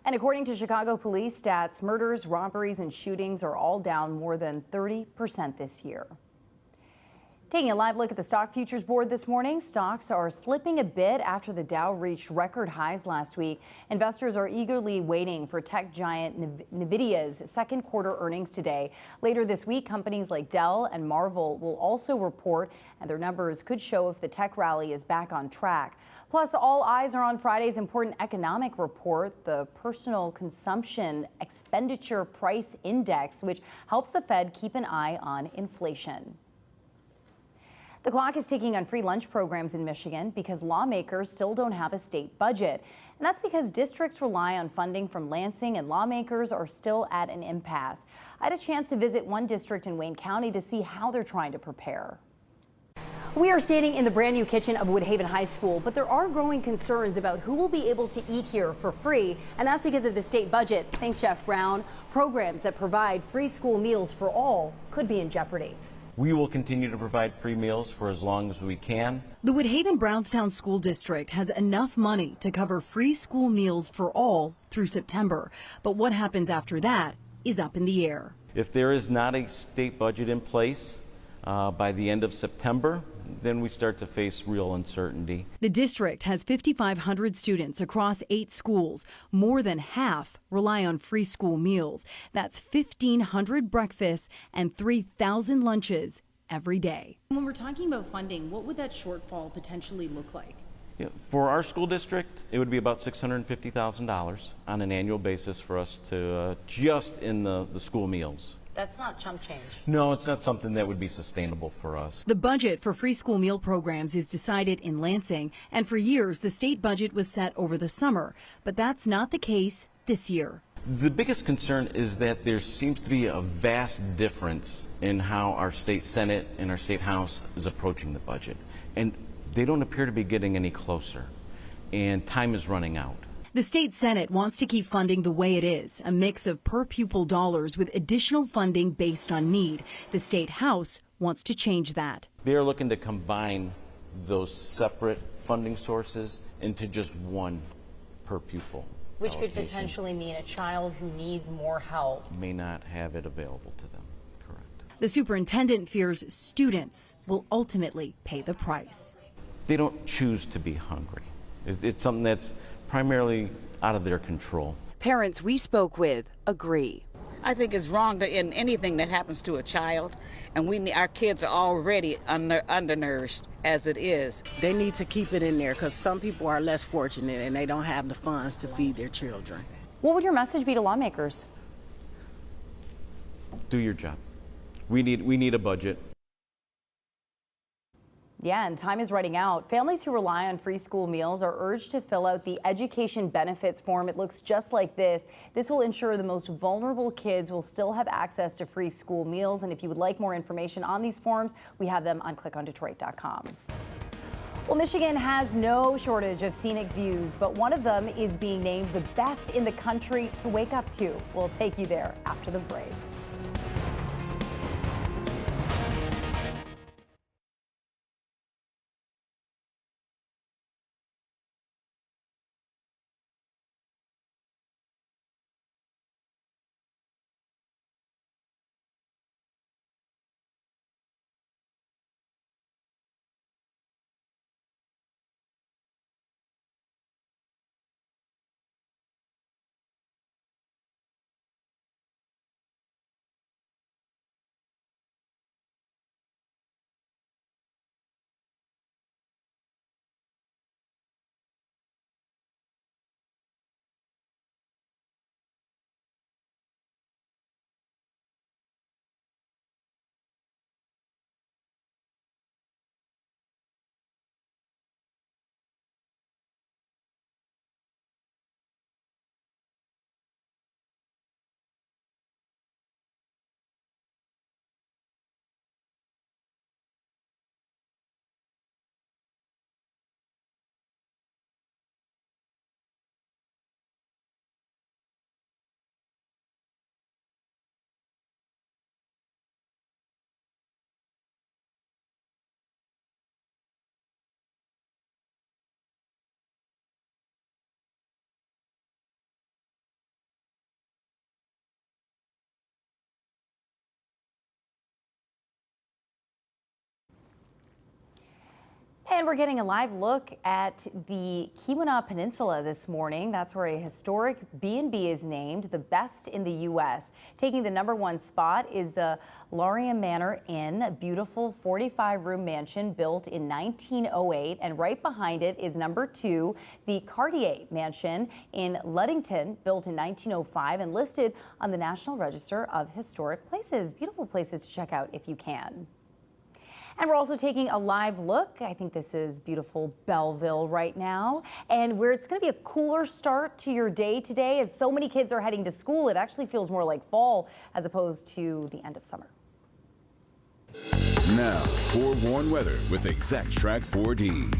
And according to Chicago police stats, murders, robberies, and shootings are all down more than 30% this year. Taking a live look at the stock futures board this morning, stocks are slipping a bit after the Dow reached record highs last week. Investors are eagerly waiting for tech giant NVIDIA's second quarter earnings today. Later this week, companies like Dell and Marvell will also report, and their numbers could show if the tech rally is back on track. Plus, all eyes are on Friday's important economic report, the Personal Consumption Expenditure Price Index, which helps the Fed keep an eye on inflation. The clock is ticking on free lunch programs in Michigan because lawmakers still don't have a state budget. And that's because districts rely on funding from Lansing, and lawmakers are still at an impasse. I had a chance to visit one district in Wayne County to see how they're trying to prepare. We are standing in the brand new kitchen of Woodhaven High School, but there are growing concerns about who will be able to eat here for free, and that's because of the state budget. Thanks, Chef Brown. Programs that provide free school meals for all could be in jeopardy. We will continue to provide free meals for as long as we can. The Woodhaven Brownstown School District has enough money to cover free school meals for all through September. But what happens after that is up in the air. If there is not a state budget in place by the end of September, then we start to face real uncertainty. The district has 5,500 students across 8 schools. More than half rely on free school meals. That's 1,500 breakfasts and 3,000 lunches every day. When we're talking about funding, what would that shortfall potentially look like? Yeah, for our school district, it would be about $650,000 on an annual basis for us to just in the school meals. That's not chump change. No, it's not something that would be sustainable for us. The budget for free school meal programs is decided in Lansing, and for years the state budget was set over the summer. But that's not the case this year. The biggest concern is that there seems to be a vast difference in how our state Senate and our state House is approaching the budget. And they don't appear to be getting any closer. And time is running out. The state Senate wants to keep funding the way it is, a mix of per pupil dollars with additional funding based on need. The state House wants to change that. They are looking to combine those separate funding sources into just one per pupil. Which could allocation. potentially mean a child who needs more help May not have it available to them. The superintendent fears students will ultimately pay the price. They don't choose to be hungry. It's something that's primarily out of their control. Parents we spoke with agree. I think it's wrong to end anything that happens to a child, and our kids are already undernourished as it is. They need to keep it in there because some people are less fortunate and they don't have the funds to feed their children. What would your message be to lawmakers? Do your job. We need a budget. Yeah, and time is running out. Families who rely on free school meals are urged to fill out the education benefits form. It looks just like this. This will ensure the most vulnerable kids will still have access to free school meals. And if you would like more information on these forms, we have them on clickondetroit.com. Well, Michigan has no shortage of scenic views, but one of them is being named the best in the country to wake up to. We'll take you there after the break. And we're getting a live look at the Keweenaw Peninsula this morning. That's where a historic B&B is named the best in the U.S. Taking the #1 spot is the Laurium Manor Inn, a beautiful 45-room mansion built in 1908. And right behind it is #2, the Cartier Mansion in Ludington, built in 1905 and listed on the National Register of Historic Places. Beautiful places to check out if you can. And we're also taking a live look. I think this is beautiful Belleville right now, and where it's going to be a cooler start to your day today. As so many kids are heading to school, it actually feels more like fall as opposed to the end of summer. Now, forewarned weather with Exact Track 4D.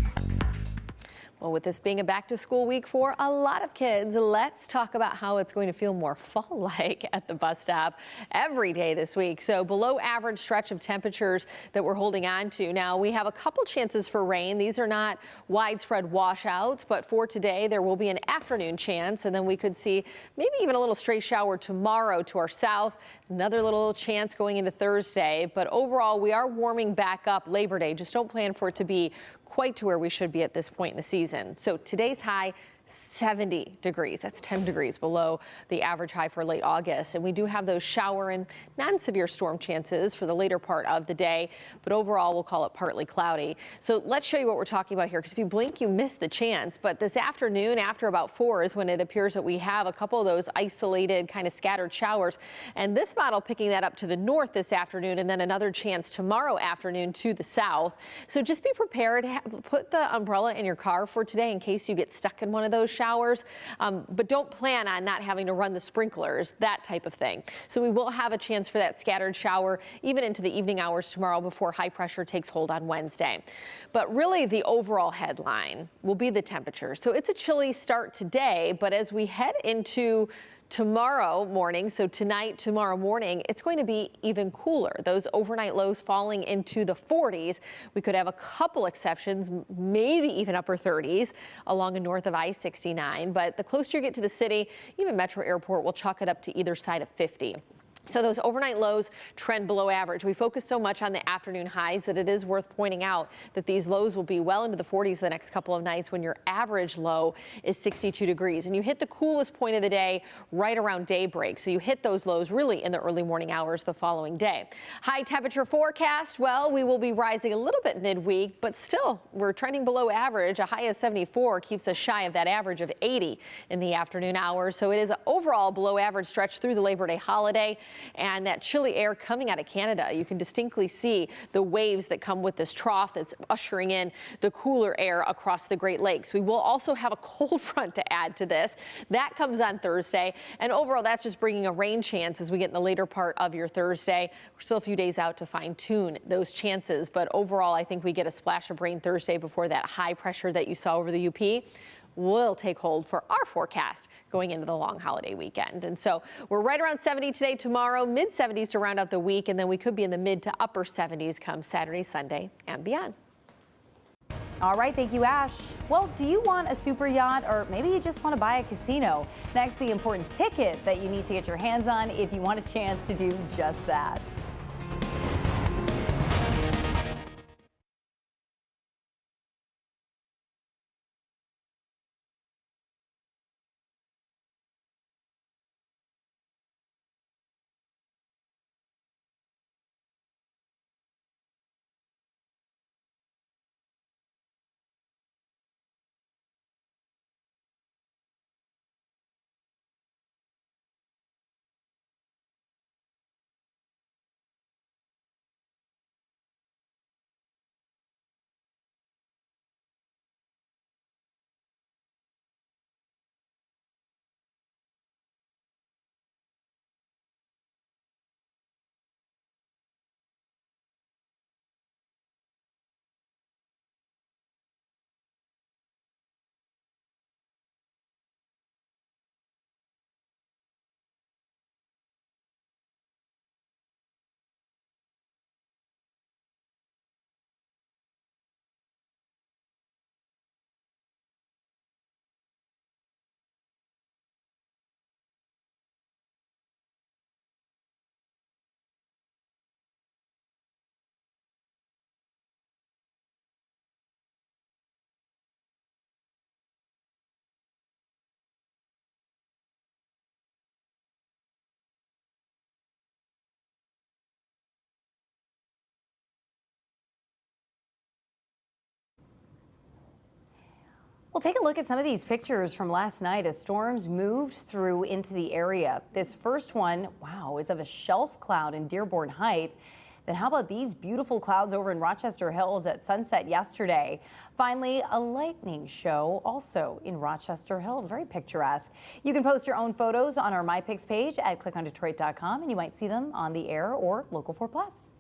Well, with this being a back to school week for a lot of kids, let's talk about how it's going to feel more fall-like at the bus stop every day this week. So below average stretch of temperatures that we're holding on to. Now we have a couple chances for rain. These are not widespread washouts, but for today there will be an afternoon chance, and then we could see maybe even a little stray shower tomorrow to our south. Another little chance going into Thursday, but overall we are warming back up Labor Day. Just don't plan for it to be quite to where we should be at this point in the season. So today's high, 70 degrees. That's 10 degrees below the average high for late August. And we do have those shower and non-severe storm chances for the later part of the day. But overall, we'll call it partly cloudy. So let's show you what we're talking about here, because if you blink, you miss the chance. But this afternoon, after about 4 is when it appears that we have a couple of those isolated kind of scattered showers. And this model picking that up to the north this afternoon, and then another chance tomorrow afternoon to the south. So just be prepared. Put the umbrella in your car for today in case you get stuck in one of those showers, but don't plan on not having to run the sprinklers, that type of thing. So we will have a chance for that scattered shower even into the evening hours tomorrow before high pressure takes hold on Wednesday. But really the overall headline will be the temperature. So it's a chilly start today, but as we head into tomorrow morning, so tonight, tomorrow morning, it's going to be even cooler. Those overnight lows falling into the 40s. We could have a couple exceptions, maybe even upper 30s along and north of I-69. But the closer you get to the city, even Metro Airport will chalk it up to either side of 50. So those overnight lows trend below average. We focus so much on the afternoon highs that it is worth pointing out that these lows will be well into the 40s the next couple of nights when your average low is 62 degrees. And you hit the coolest point of the day right around daybreak. So you hit those lows really in the early morning hours the following day. High temperature forecast, well, we will be rising a little bit midweek, but still we're trending below average. A high of 74 keeps us shy of that average of 80 in the afternoon hours. So it is an overall below average stretch through the Labor Day holiday. And that chilly air coming out of Canada, you can distinctly see the waves that come with this trough that's ushering in the cooler air across the Great Lakes. We will also have a cold front to add to this. That comes on Thursday. And overall, that's just bringing a rain chance as we get in the later part of your Thursday. We're still a few days out to fine tune those chances. But overall, I think we get a splash of rain Thursday before that high pressure that you saw over the UP will take hold for our forecast going into the long holiday weekend. And so we're right around 70 today, tomorrow, mid 70s to round out the week. And then we could be in the mid to upper 70s come Saturday, Sunday and beyond. All right, thank you, Ash. Well, do you want a super yacht, or maybe you just want to buy a casino? Next, the important ticket that you need to get your hands on if you want a chance to do just that. Well, take a look at some of these pictures from last night as storms moved through into the area. This first one, wow, is of a shelf cloud in Dearborn Heights. Then how about these beautiful clouds over in Rochester Hills at sunset yesterday? Finally, a lightning show also in Rochester Hills. Very picturesque. You can post your own photos on our MyPics page at clickondetroit.com, and you might see them on the air or Local 4 Plus.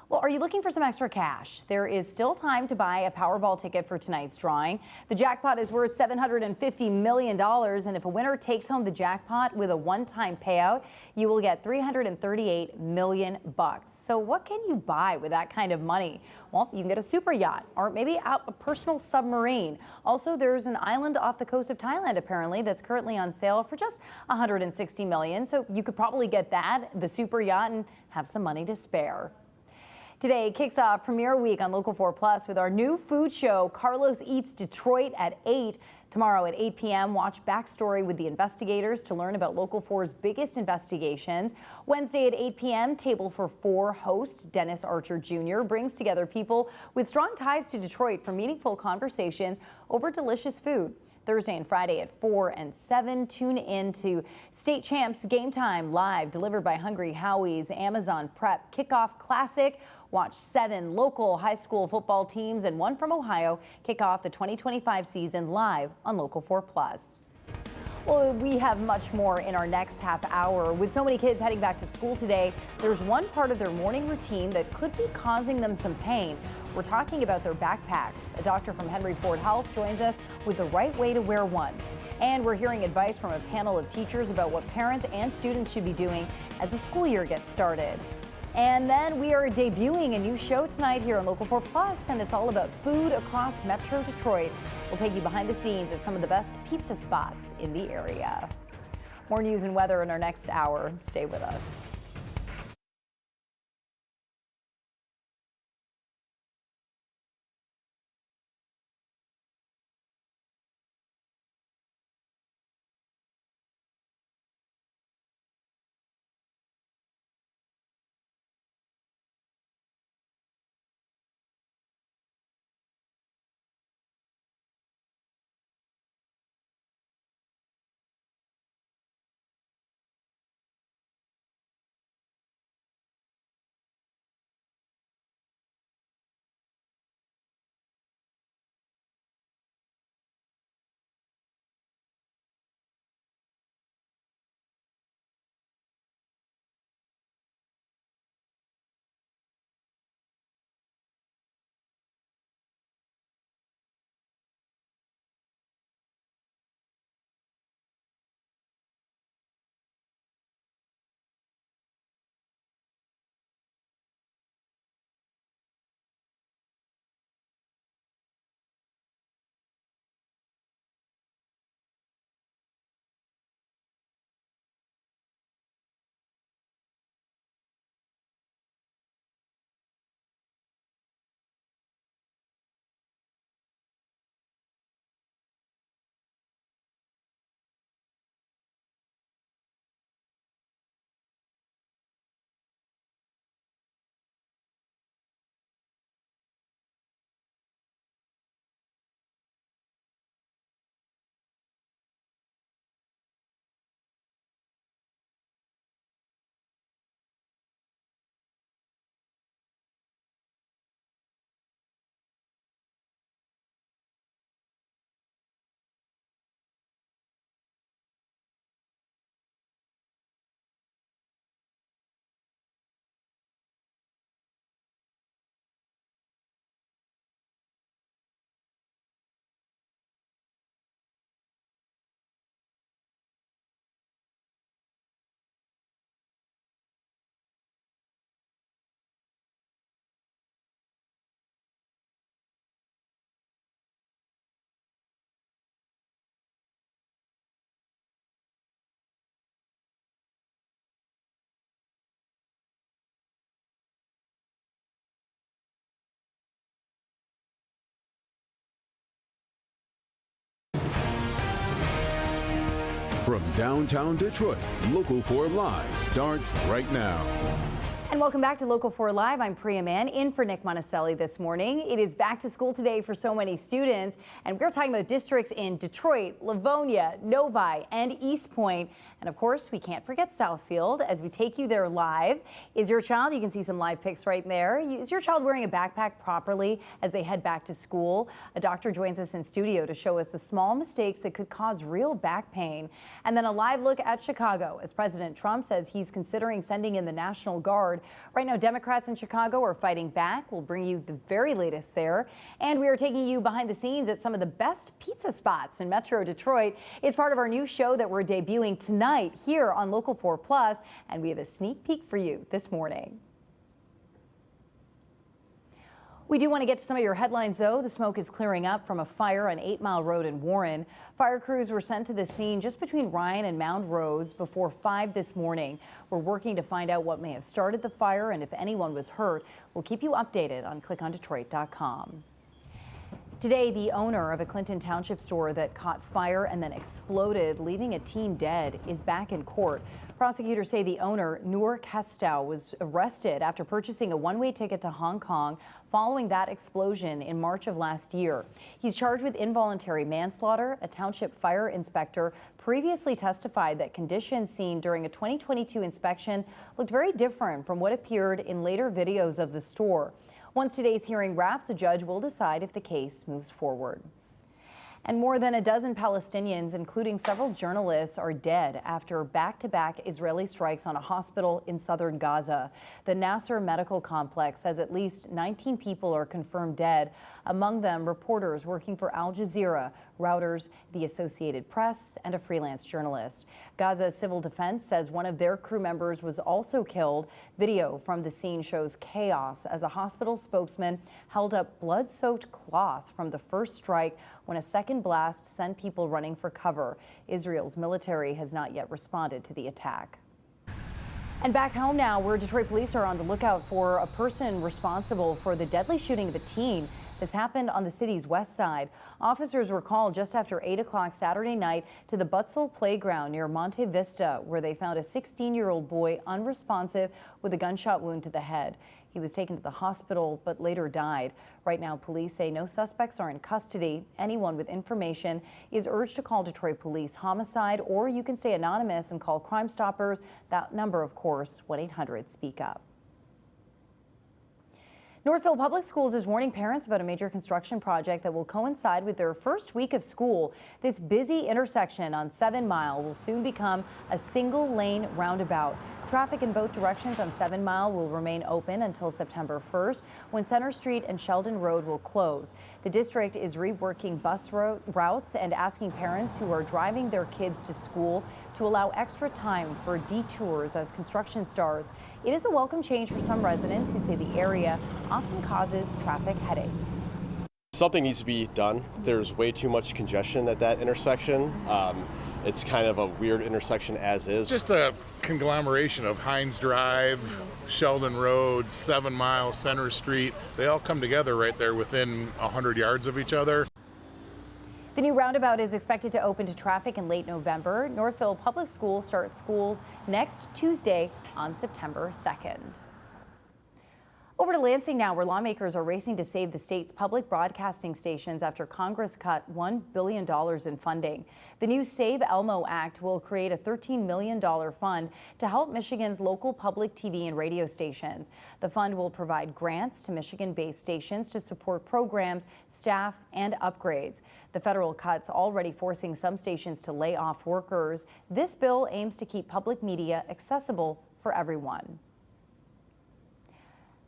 Well, are you looking for some extra cash? There is still time to buy a Powerball ticket for tonight's drawing. The jackpot is worth $750 million, and if a winner takes home the jackpot with a one-time payout, you will get $338 million. So what can you buy with that kind of money? Well, you can get a super yacht or maybe a personal submarine. Also, there's an island off the coast of Thailand, apparently, that's currently on sale for just $160 million. So you could probably get that, the super yacht, and have some money to spare. Today kicks off Premiere Week on Local 4 Plus with our new food show, Carlos Eats Detroit, at 8. Tomorrow at 8 p.m., watch Backstory with the investigators to learn about Local 4's biggest investigations. Wednesday at 8 p.m., Table for Four host Dennis Archer Jr. brings together people with strong ties to Detroit for meaningful conversations over delicious food. Thursday and Friday at 4 and 7. Tune in to State Champs Game Time live, delivered by Hungry Howie's Amazon Prep Kickoff Classic. Watch 7 local high school football teams and 1 from Ohio kick off the 2025 season live on Local 4 Plus. Well, we have much more in our next half hour. With so many kids heading back to school today, there's one part of their morning routine that could be causing them some pain. We're talking about their backpacks. A doctor from Henry Ford Health joins us with the right way to wear one. And we're hearing advice from a panel of teachers about what parents and students should be doing as the school year gets started. And then we are debuting a new show tonight here on Local 4 Plus, and it's all about food across Metro Detroit. We'll take you behind the scenes at some of the best pizza spots in the area. More news and weather in our next hour. Stay with us. From downtown Detroit, Local 4 Live starts right now. And welcome back to Local 4 Live. I'm Priya Mann, in for Nick Monticelli this morning. It is back to school today for so many students, and we're talking about districts in Detroit, Livonia, Novi, and East Point. And of course, we can't forget Southfield as we take you there live. Is your child, you can see some live pics right there. Is your child wearing a backpack properly as they head back to school? A doctor joins us in studio to show us the small mistakes that could cause real back pain. And then a live look at Chicago as President Trump says he's considering sending in the National Guard. Right now, Democrats in Chicago are fighting back. We'll bring you the very latest there. And we are taking you behind the scenes at some of the best pizza spots in Metro Detroit. It's part of our new show that we're debuting tonight here on Local 4 Plus, and we have a sneak peek for you this morning. We do want to get to some of your headlines, though. The smoke is clearing up from a fire on 8 Mile Road in Warren. Fire crews were sent to the scene just between Ryan and Mound Roads before 5 this morning. We're working to find out what may have started the fire and if anyone was hurt. We'll keep you updated on clickondetroit.com. Today, the owner of a Clinton Township store that caught fire and then exploded, leaving a teen dead, is back in court. Prosecutors say the owner, Noor Kestow, was arrested after purchasing a one-way ticket to Hong Kong following that explosion in March of last year. He's charged with involuntary manslaughter. A township fire inspector previously testified that conditions seen during a 2022 inspection looked very different from what appeared in later videos of the store. Once today's hearing wraps, a judge will decide if the case moves forward. And more than a dozen Palestinians, including several journalists, are dead after back-to-back Israeli strikes on a hospital in southern Gaza. The Nasser Medical Complex says at least 19 people are confirmed dead, among them reporters working for Al Jazeera, Reuters, the Associated Press, and a freelance journalist. Gaza Civil Defense says one of their crew members was also killed. Video from the scene shows chaos as a hospital spokesman held up blood-soaked cloth from the first strike when a second blast sent people running for cover. Israel's military has not yet responded to the attack. And back home now, where Detroit police are on the lookout for a person responsible for the deadly shooting of a teen. This happened on the city's west side. Officers were called just after 8 o'clock Saturday night to the Butzel Playground near Monte Vista, where they found a 16-year-old boy unresponsive with a gunshot wound to the head. He was taken to the hospital but later died. Right now, police say no suspects are in custody. Anyone with information is urged to call Detroit Police Homicide, or you can stay anonymous and call Crime Stoppers. That number, of course, 1-800-SPEAK-UP. Northville Public Schools is warning parents about a major construction project that will coincide with their first week of school. This busy intersection on 7 Mile will soon become a single-lane roundabout. Traffic in both directions on 7 Mile will remain open until September 1st, when Center Street and Sheldon Road will close. The district is reworking bus routes and asking parents who are driving their kids to school to allow extra time for detours as construction starts. It is a welcome change for some residents who say the area often causes traffic headaches. Something needs to be done. There's way too much congestion at that intersection. It's kind of a weird intersection as is. Just a conglomeration of Hines Drive, Sheldon Road, 7 Mile, Center Street. They all come together right there within 100 yards of each other. The new roundabout is expected to open to traffic in late November. Northville Public Schools start schools next Tuesday on September 2nd. Over to Lansing now, where lawmakers are racing to save the state's public broadcasting stations after Congress cut $1 billion in funding. The new Save Elmo Act will create a $13 million fund to help Michigan's local public TV and radio stations. The fund will provide grants to Michigan-based stations to support programs, staff, and upgrades. The federal cuts already forcing some stations to lay off workers. This bill aims to keep public media accessible for everyone.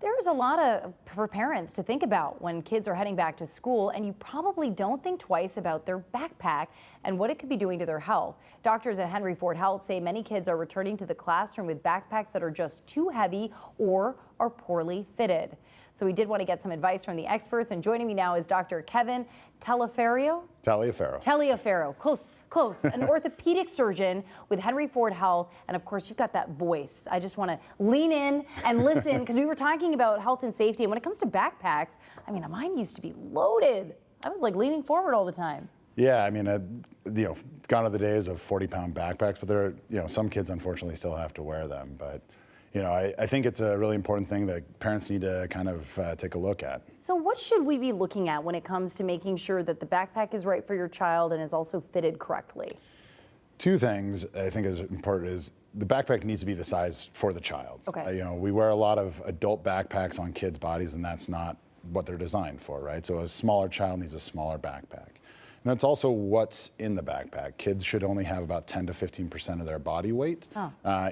There's a lot for parents to think about when kids are heading back to school, and you probably don't think twice about their backpack and what it could be doing to their health. Doctors at Henry Ford Health say many kids are returning to the classroom with backpacks that are just too heavy or are poorly fitted. So we did want to get some advice from the experts, and joining me now is Dr. Kevin Taliaferro, close, an orthopedic surgeon with Henry Ford Health, and of course you've got that voice. I just want to lean in and listen because we were talking about health and safety, and when it comes to backpacks, I mean, mine used to be loaded. I was like leaning forward all the time. Yeah, I mean, gone are the days of 40-pound backpacks, but there are, some kids unfortunately still have to wear them, but. I think it's a really important thing that parents need to kind of take a look at. So what should we be looking at when it comes to making sure that the backpack is right for your child and is also fitted correctly? Two things I think is important is the backpack needs to be the size for the child. Okay. You know, we wear a lot of adult backpacks on kids' bodies, and that's not what they're designed for, right? So a smaller child needs a smaller backpack. And it's also what's in the backpack. Kids should only have about 10 to 15% of their body weight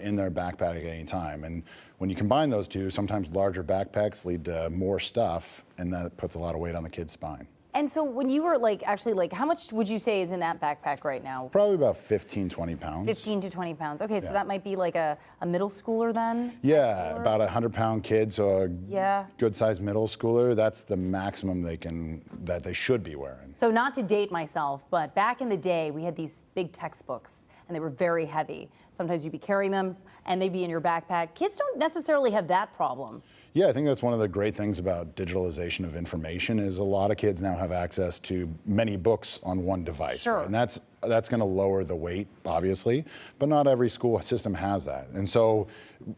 in their backpack at any time. And when you combine those two, sometimes larger backpacks lead to more stuff, and that puts a lot of weight on the kid's spine. And so when you were actually how much would you say is in that backpack right now? Probably about 15, 20 pounds. 15 to 20 pounds. Okay, so Yeah. that might be like a middle schooler then? Yeah, about a 100-pound kid, so a Yeah. good-sized middle schooler, that's the maximum that they should be wearing. So not to date myself, but back in the day, we had these big textbooks, and they were very heavy. Sometimes you'd be carrying them, and they'd be in your backpack. Kids don't necessarily have that problem. Yeah, I think that's one of the great things about digitalization of information is a lot of kids now have access to many books on one device. Sure. Right? And that's going to lower the weight, obviously, but not every school system has that. And so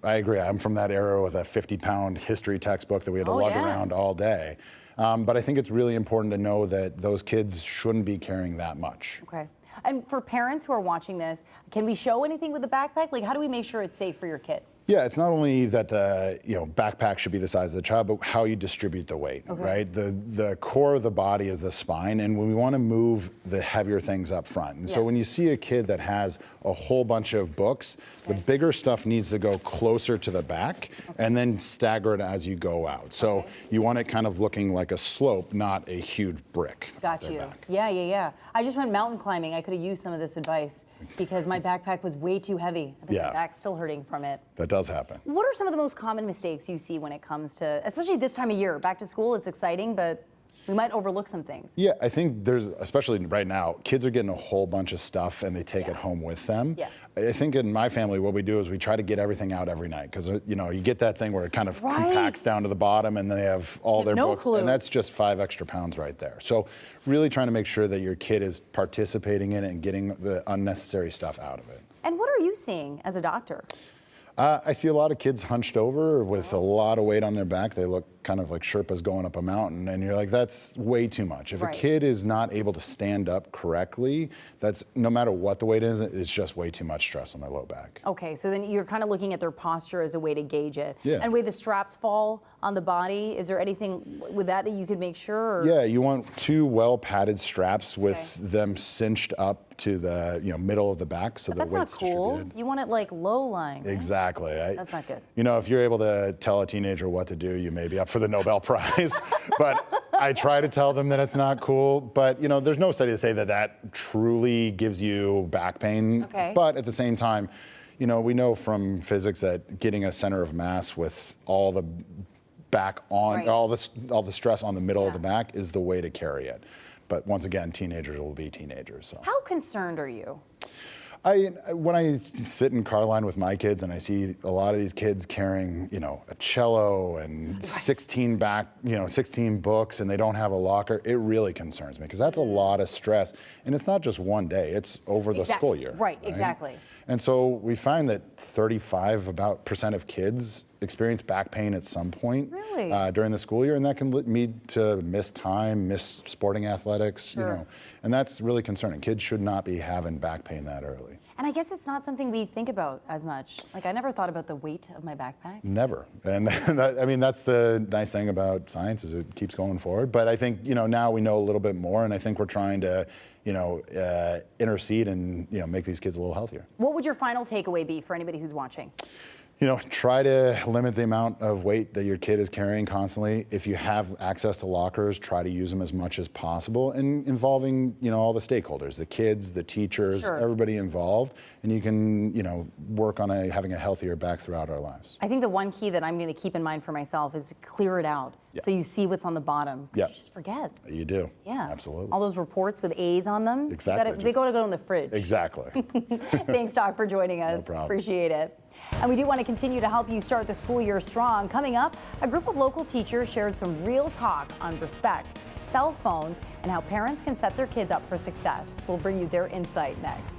I agree. I'm from that era with a 50-pound history textbook that we had to lug around all day. But I think it's really important to know that those kids shouldn't be carrying that much. Okay. And for parents who are watching this, can we show anything with the backpack? Like, how do we make sure it's safe for your kid? Yeah, it's not only that the backpack should be the size of the child, but how you distribute the weight, right? The core of the body is the spine, and we want to move the heavier things up front. And so when you see a kid that has a whole bunch of books, the bigger stuff needs to go closer to the back and then stagger it as you go out. So you want it kind of looking like a slope, not a huge brick. Got you. Yeah. I just went mountain climbing. I could have used some of this advice because my backpack was way too heavy. I think my back's still hurting from it. That does happen. What are some of the most common mistakes you see when it comes to, especially this time of year, back to school? It's exciting, but we might overlook some things. Yeah, I think there's, especially right now, kids are getting a whole bunch of stuff and they take it home with them. Yeah. I think in my family, what we do is we try to get everything out every night because, you get that thing where it kind of compacts down to the bottom and they have all their books. And that's just 5 extra pounds right there. So really trying to make sure that your kid is participating in it and getting the unnecessary stuff out of it. And what are you seeing as a doctor? I see a lot of kids hunched over with a lot of weight on their back. They look kind of like Sherpas going up a mountain, and you're like, that's way too much. If a kid is not able to stand up correctly, that's no matter what the weight is, it's just way too much stress on their low back. Okay, so then you're kind of looking at their posture as a way to gauge it. Yeah. And the way the straps fall on the body, is there anything with that you could make sure? Or? Yeah, you want 2 well-padded straps with them cinched up to the middle of the back so the That's weight's not cool. distributed. You want it like low lying. Right? Exactly. That's not good. If you're able to tell a teenager what to do, you may be up for the Nobel Prize. But I try to tell them that it's not cool. But there's no study to say that truly gives you back pain. Okay. But at the same time, we know from physics that getting a center of mass with all the back on, all the stress on the middle of the back is the way to carry it. But once again, teenagers will be teenagers. So. How concerned are you? When I sit in Carline with my kids and I see a lot of these kids carrying, a cello and 16 books and they don't have a locker, it really concerns me because that's a lot of stress. And it's not just one day, it's over the school year. Right, exactly. And so we find that 35% of kids experience back pain at some point during the school year, and that can lead to missed time, missed sporting athletics, and that's really concerning. Kids should not be having back pain that early. And I guess it's not something we think about as much. Like, I never thought about the weight of my backpack. Never. And that's the nice thing about science is it keeps going forward. But I think, now we know a little bit more, and I think we're trying to, intercede and, make these kids a little healthier. What would your final takeaway be for anybody who's watching? Try to limit the amount of weight that your kid is carrying constantly. If you have access to lockers, try to use them as much as possible, and involving, all the stakeholders, the kids, the teachers, everybody involved, and you can, work on having a healthier back throughout our lives. I think the one key that I'm going to keep in mind for myself is to clear it out. So you see what's on the bottom. You just forget. You do. Yeah. Absolutely. All those reports with A's on them. Exactly. They got to go in the fridge. Exactly. Thanks, Doc, for joining us. No problem. Appreciate it. And we do want to continue to help you start the school year strong. Coming up, a group of local teachers shared some real talk on respect, cell phones, and how parents can set their kids up for success. We'll bring you their insight next.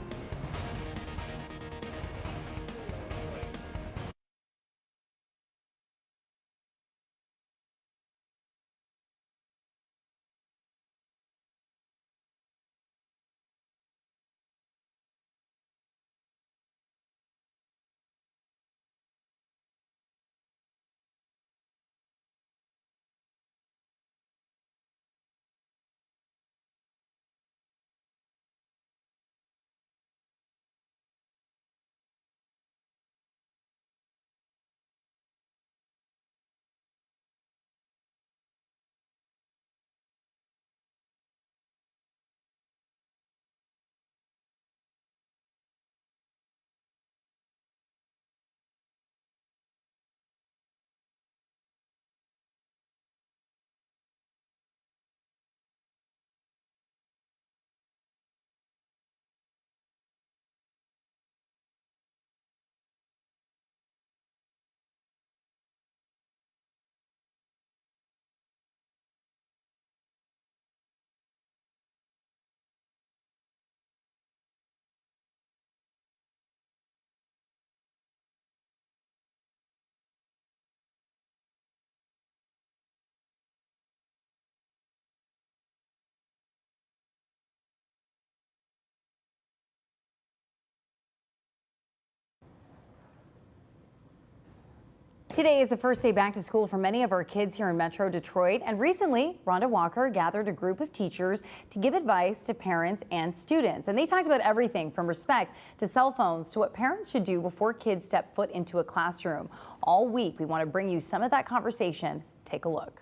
Today is the first day back to school for many of our kids here in Metro Detroit, and recently Rhonda Walker gathered a group of teachers to give advice to parents and students. And they talked about everything from respect to cell phones to what parents should do before kids step foot into a classroom. All week we want to bring you some of that conversation. Take a look.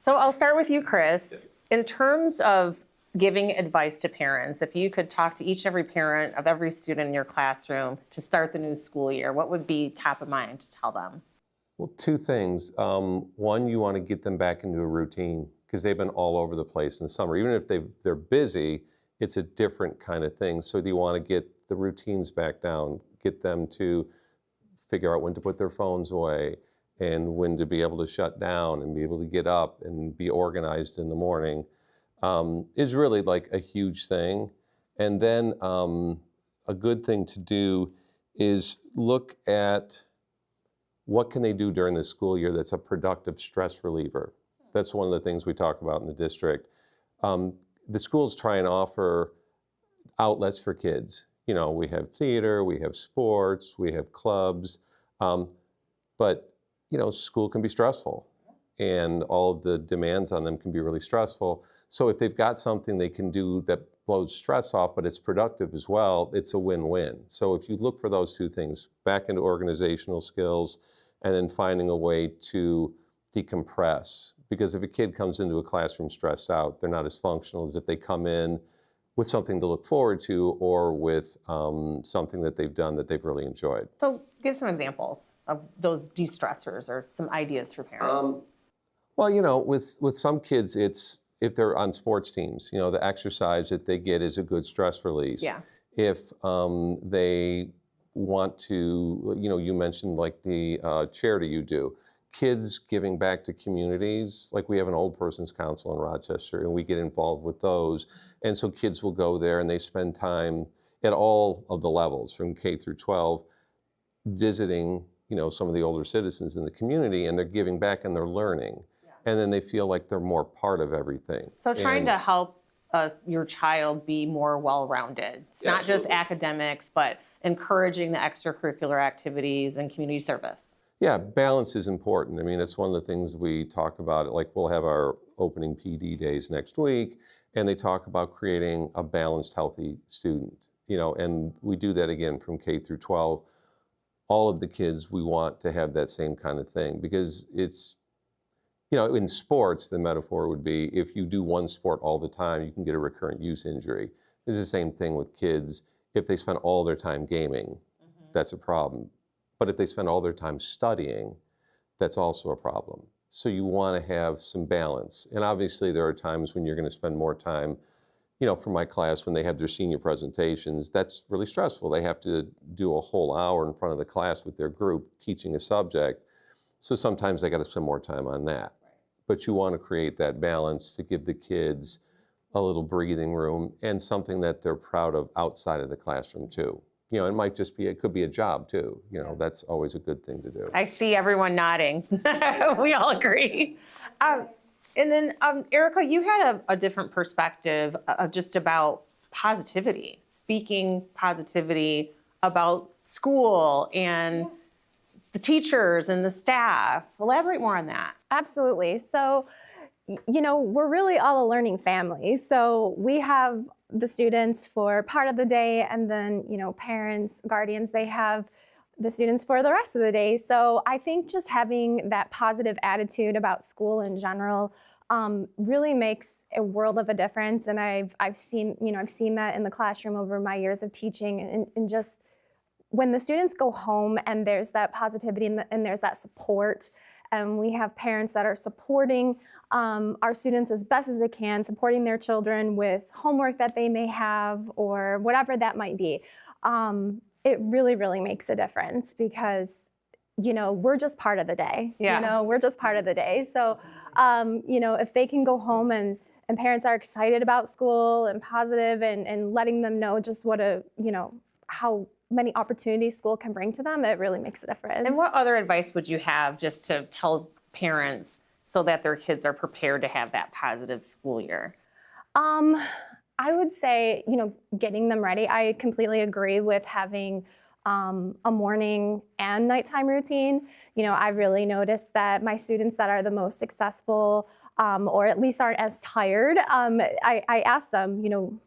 So I'll start with you, Chris. In terms of giving advice to parents, if you could talk to each and every parent of every student in your classroom to start the new school year, what would be top of mind to tell them? Well, two things. One, you want to get them back into a routine because they've been all over the place in the summer. Even if they're busy, it's a different kind of thing. So you want to get the routines back down, get them to figure out when to put their phones away and when to be able to shut down and be able to get up and be organized in the morning. Is really like a huge thing. And then a good thing to do is look at what can they do during the school year that's a productive stress reliever. That's one of the things we talk about in the district. The schools try and offer outlets for kids. You know, we have theater, we have sports, we have clubs, but you know, school can be stressful and all of the demands on them can be really stressful. So if they've got something they can do that blows stress off, but it's productive as well, it's a win-win. So if you look for those two things, back into organizational skills, and then finding a way to decompress. Because if a kid comes into a classroom stressed out, they're not as functional as if they come in with something to look forward to or with something that they've done that they've really enjoyed. So give some examples of those de-stressors or some ideas for parents. Well, you know, with some kids, it's if they're on sports teams, you know, the exercise that they get is a good stress release. Yeah. If they want to, you know, you mentioned like the charity you do. Kids giving back to communities, like we have an old person's council in Rochester and we get involved with those. And so kids will go there and they spend time at all of the levels from K through 12 visiting, you know, some of the older citizens in the community and they're giving back and they're learning. And then they feel like they're more part of everything. So trying to help your child be more well-rounded. It's not just academics, but encouraging the extracurricular activities and community service. Yeah, balance is important. I mean, it's one of the things we talk about. Like we'll have our opening PD days next week, and they talk about creating a balanced, healthy student. You know, and we do that again from K through 12. All of the kids, we want to have that same kind of thing because it's, you know, in sports, the metaphor would be if you do one sport all the time, you can get a recurrent use injury. It's the same thing with kids. If they spend all their time gaming, that's a problem. But if they spend all their time studying, that's also a problem. So you want to have some balance. And obviously there are times when you're going to spend more time, you know, for my class, when they have their senior presentations, that's really stressful. They have to do a whole hour in front of the class with their group teaching a subject. So sometimes they got to spend more time on that. But you want to create that balance to give the kids a little breathing room and something that they're proud of outside of the classroom too. You know, it might just be, it could be a job too. You know, that's always a good thing to do. I see everyone nodding. We all agree. And then, Erica, you had a different perspective just about positivity, speaking positivity about school and the teachers and the staff. Elaborate more on that. Absolutely. So, you know, we're really all a learning family. So we have the students for part of the day, and then, you know, parents, guardians, they have the students for the rest of the day. So I think just having that positive attitude about school in general really makes a world of a difference. And I've seen that in the classroom over my years of teaching, and just when the students go home and there's that positivity and there's that support, and we have parents that are supporting our students as best as they can, supporting their children with homework that they may have or whatever that might be. It really, really makes a difference because, you know, we're just part of the day. Yeah. You know, we're just part of the day. So, you know, if they can go home and parents are excited about school and positive and letting them know just what how many opportunities school can bring to them, it really makes a difference. And what other advice would you have just to tell parents so that their kids are prepared to have that positive school year? I would say, you know, getting them ready. I completely agree with having a morning and nighttime routine. You know, I've really noticed that my students that are the most successful, or at least aren't as tired, I ask them, you know,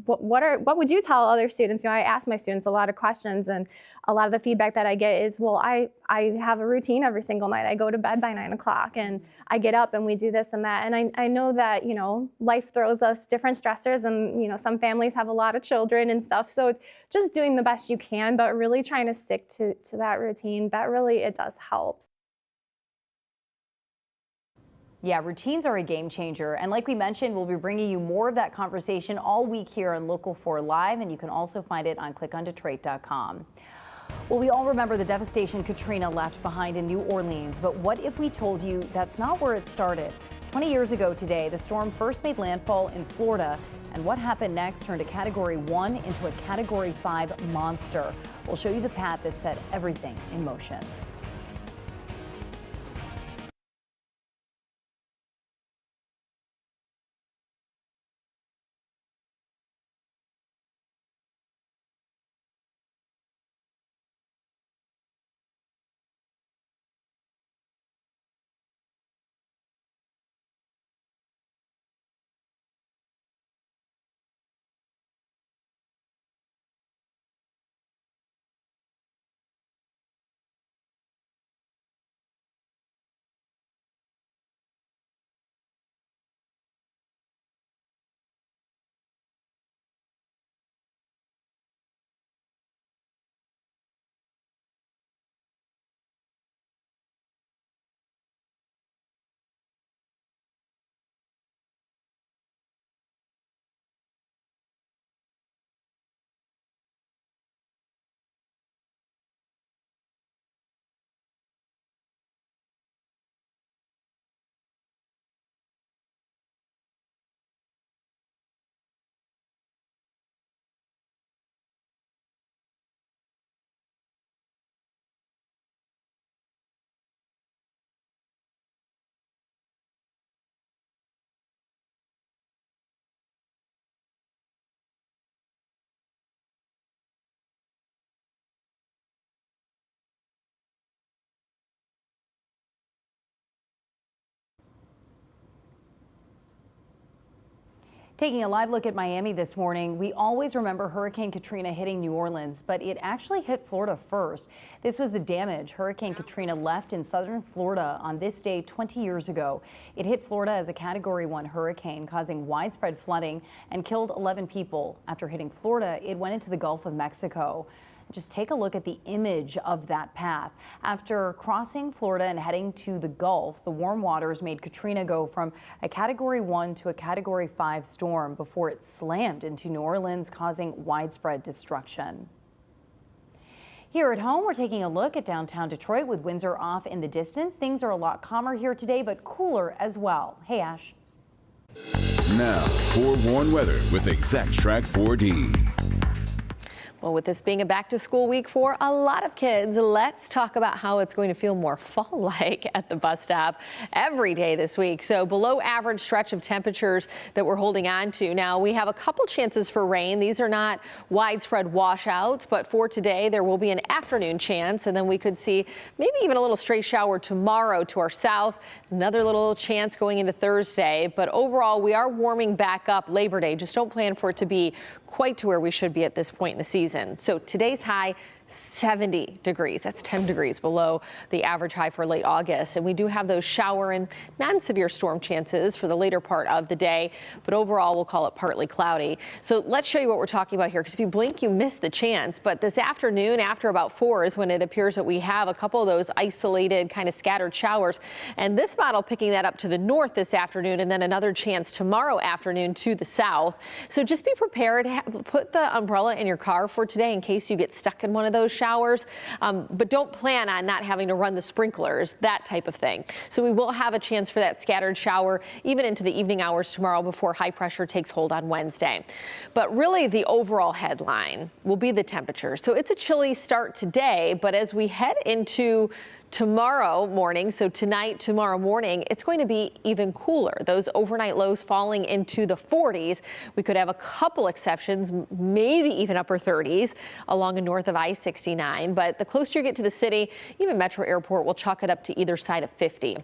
what would you tell other students? You know, I ask my students a lot of questions, and a lot of the feedback that I get is, well, I have a routine every single night. I go to bed by 9 o'clock and I get up and we do this and that. And I know that, you know, life throws us different stressors, and, you know, some families have a lot of children and stuff. So it's just doing the best you can, but really trying to stick to that routine. That really, it does help. Yeah, routines are a game changer. And like we mentioned, we'll be bringing you more of that conversation all week here on Local 4 Live, and you can also find it on clickondetroit.com. Well, we all remember the devastation Katrina left behind in New Orleans, but what if we told you that's not where it started? 20 years ago today, the storm first made landfall in Florida, and what happened next turned a Category 1 into a Category 5 monster. We'll show you the path that set everything in motion. Taking a live look at Miami this morning, we always remember Hurricane Katrina hitting New Orleans, but it actually hit Florida first. This was the damage Hurricane Katrina left in southern Florida on this day 20 years ago. It hit Florida as a Category 1 hurricane, causing widespread flooding and killed 11 people. After hitting Florida, it went into the Gulf of Mexico. Just take a look at the image of that path. After crossing Florida and heading to the Gulf, the warm waters made Katrina go from a Category 1 to a Category 5 storm before it slammed into New Orleans, causing widespread destruction. Here at home, we're taking a look at downtown Detroit with Windsor off in the distance. Things are a lot calmer here today, but cooler as well. Hey, Ash. Now, forewarned weather with Exact Track 4D. Well, with this being a back-to-school week for a lot of kids, let's talk about how it's going to feel more fall-like at the bus stop every day this week. So below average stretch of temperatures that we're holding on to. Now, we have a couple chances for rain. These are not widespread washouts, but for today, there will be an afternoon chance, and then we could see maybe even a little stray shower tomorrow to our south. Another little chance going into Thursday, but overall, we are warming back up Labor Day. Just don't plan for it to be quite to where we should be at this point in the season. So today's high, 70 degrees. That's 10 degrees below the average high for late August. And we do have those shower and non-severe storm chances for the later part of the day. But overall, we'll call it partly cloudy. So let's show you what we're talking about here, because if you blink, you miss the chance. But this afternoon, after about 4 is when it appears that we have a couple of those isolated kind of scattered showers. And this model picking that up to the north this afternoon, and then another chance tomorrow afternoon to the south. So just be prepared. Put the umbrella in your car for today in case you get stuck in one of those showers, but don't plan on not having to run the sprinklers, that type of thing. So we will have a chance for that scattered shower even into the evening hours tomorrow before high pressure takes hold on Wednesday. But really the overall headline will be the temperature. So it's a chilly start today, but as we head into tomorrow morning. So tonight, tomorrow morning, it's going to be even cooler. Those overnight lows falling into the 40s. We could have a couple exceptions, maybe even upper 30s along and north of I-69. But the closer you get to the city, even Metro Airport will chalk it up to either side of 50.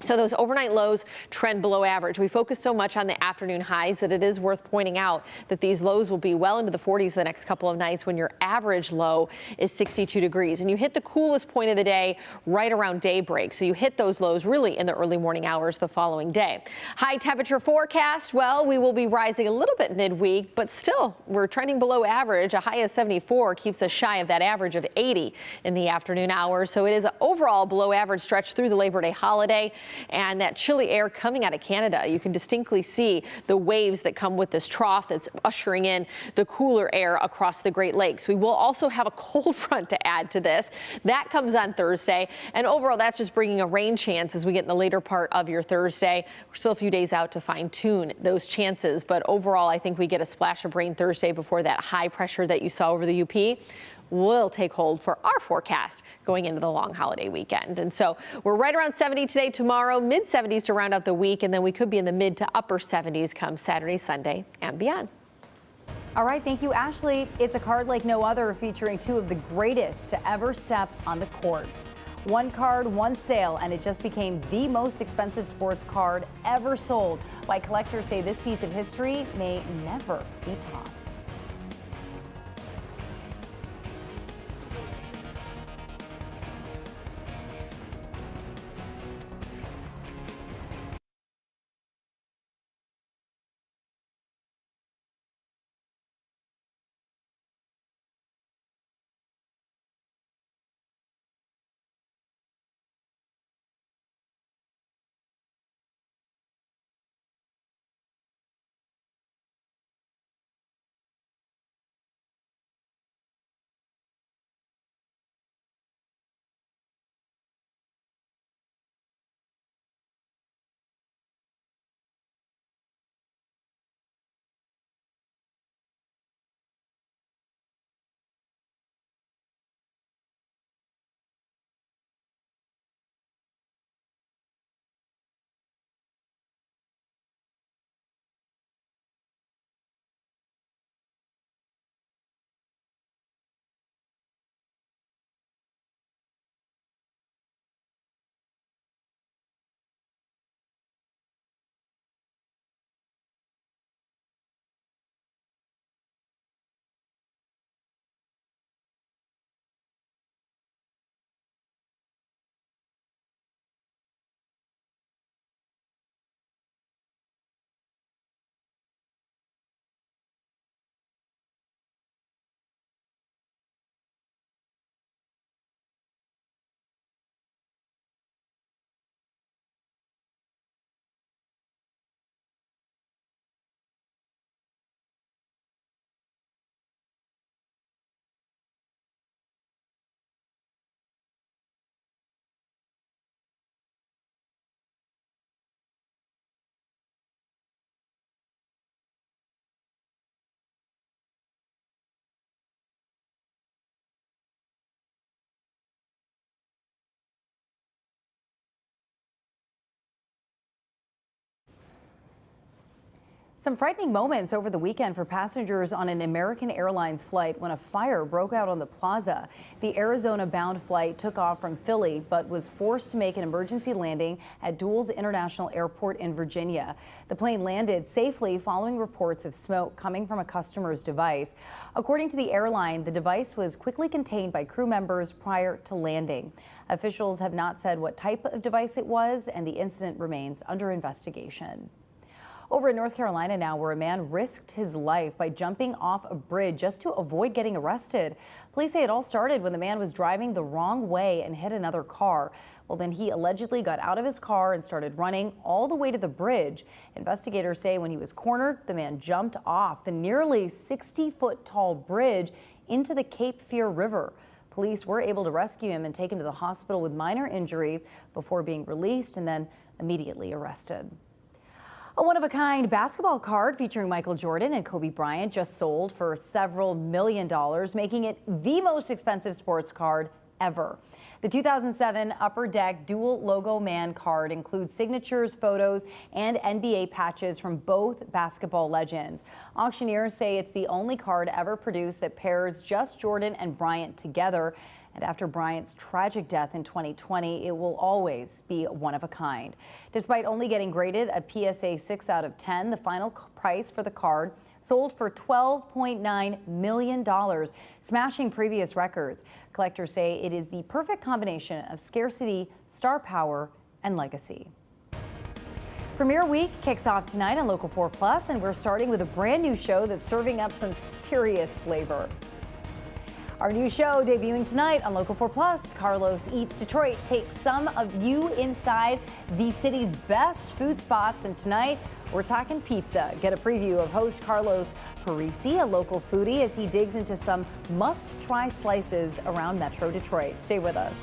So those overnight lows trend below average. We focus so much on the afternoon highs that it is worth pointing out that these lows will be well into the 40s the next couple of nights when your average low is 62 degrees. And you hit the coolest point of the day right around daybreak. So you hit those lows really in the early morning hours the following day. High temperature forecast, well, we will be rising a little bit midweek, but still we're trending below average. A high of 74 keeps us shy of that average of 80 in the afternoon hours. So it is an overall below average stretch through the Labor Day holiday. And that chilly air coming out of Canada, you can distinctly see the waves that come with this trough that's ushering in the cooler air across the Great Lakes. We will also have a cold front to add to this. That comes on Thursday. And overall, that's just bringing a rain chance as we get in the later part of your Thursday. We're still a few days out to fine tune those chances. But overall, I think we get a splash of rain Thursday before that high pressure that you saw over the UP will take hold for our forecast going into the long holiday weekend. And so we're right around 70 today, tomorrow, mid 70s to round out the week. And then we could be in the mid to upper 70s come Saturday, Sunday and beyond. All right, thank you, Ashley. It's a card like no other, featuring two of the greatest to ever step on the court. One card, one sale, and it just became the most expensive sports card ever sold. Why collectors say this piece of history may never be topped. Some frightening moments over the weekend for passengers on an American Airlines flight when a fire broke out on the plaza. The Arizona-bound flight took off from Philly but was forced to make an emergency landing at Dulles International Airport in Virginia. The plane landed safely following reports of smoke coming from a customer's device. According to the airline, the device was quickly contained by crew members prior to landing. Officials have not said what type of device it was, and the incident remains under investigation. Over in North Carolina now, where a man risked his life by jumping off a bridge just to avoid getting arrested. Police say it all started when the man was driving the wrong way and hit another car. Well, then he allegedly got out of his car and started running all the way to the bridge. Investigators say when he was cornered, the man jumped off the nearly 60-foot tall bridge into the Cape Fear River. Police were able to rescue him and take him to the hospital with minor injuries before being released and then immediately arrested. A one-of-a-kind basketball card featuring Michael Jordan and Kobe Bryant just sold for several $1 million, making it the most expensive sports card ever. The 2007 Upper Deck dual logo man card includes signatures, photos, and NBA patches from both basketball legends. Auctioneers say it's the only card ever produced that pairs just Jordan and Bryant together. And after Bryant's tragic death in 2020, it will always be one of a kind. Despite only getting graded a PSA 6 out of 10, the final price for the card sold for $12.9 million, smashing previous records. Collectors say it is the perfect combination of scarcity, star power, and legacy. Premiere Week kicks off tonight on Local 4 Plus, and we're starting with a brand new show that's serving up some serious flavor. Our new show debuting tonight on Local 4 Plus, Carlos Eats Detroit, takes some of you inside the city's best food spots, and tonight we're talking pizza. Get a preview of host Carlos Parisi, a local foodie, as he digs into some must-try slices around Metro Detroit. Stay with us.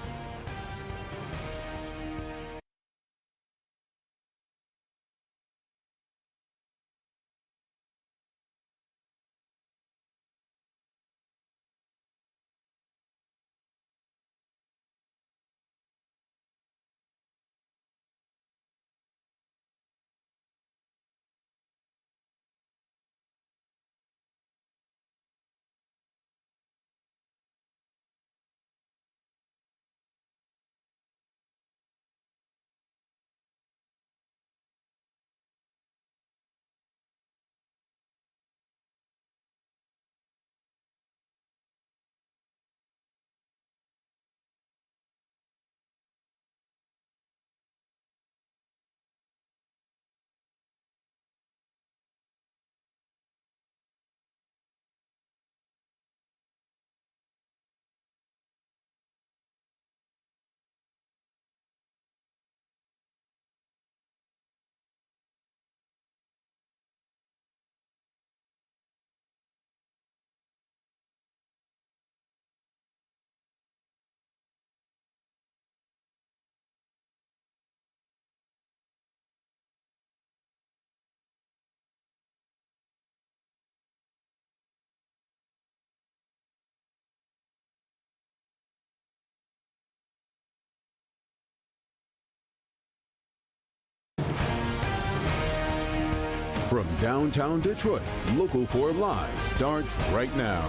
From downtown Detroit, Local 4 Live starts right now.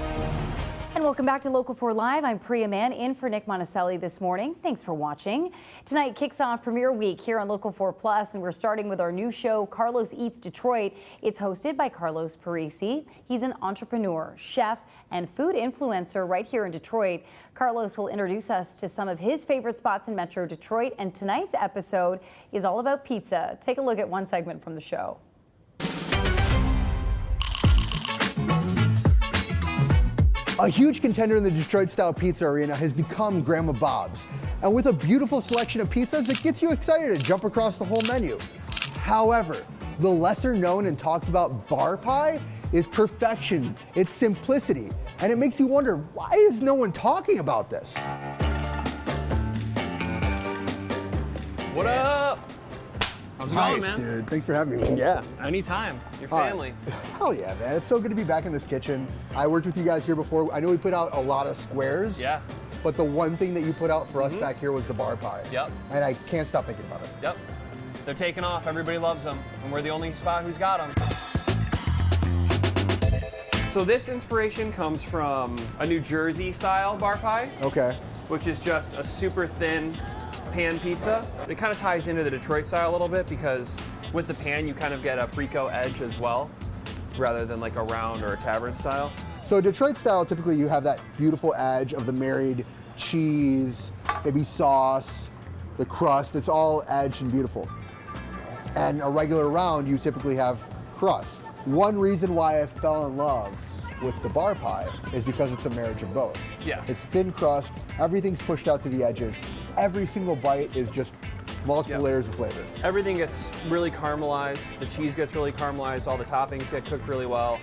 And welcome back to Local 4 Live. I'm Priya Mann in for Nick Monticelli this morning. Thanks for watching. Tonight kicks off Premiere Week here on Local 4 Plus, and we're starting with our new show, Carlos Eats Detroit. It's hosted by Carlos Parisi. He's an entrepreneur, chef, and food influencer right here in Detroit. Carlos will introduce us to some of his favorite spots in Metro Detroit, and tonight's episode is all about pizza. Take a look at one segment from the show. A huge contender in the Detroit-style pizza arena has become Grandma Bob's. And with a beautiful selection of pizzas, it gets you excited to jump across the whole menu. However, the lesser known and talked about bar pie is perfection, it's simplicity, and it makes you wonder, why is no one talking about this? What up? How's it going, man? Dude, thanks for having me. Yeah, anytime. Your family. Hell yeah, man. It's so good to be back in this kitchen. I worked with you guys here before. I know we put out a lot of squares. Yeah. But the one thing that you put out for us back here was the bar pie. Yep. And I can't stop thinking about it. Yep. They're taking off. Everybody loves them. And we're the only spot who's got them. So this inspiration comes from a New Jersey style bar pie. Okay. Which is just a super thin pan pizza. It kind of ties into the Detroit style a little bit because with the pan you kind of get a Frico edge as well, rather than like a round or a tavern style. So Detroit style, typically you have that beautiful edge of the married cheese, maybe sauce, the crust. It's all edged and beautiful. And a regular round, you typically have crust. One reason why I fell in love with the bar pie is because it's a marriage of both. Yes. It's thin crust, everything's pushed out to the edges. Every single bite is just multiple layers of flavor. Everything gets really caramelized, the cheese gets really caramelized, all the toppings get cooked really well.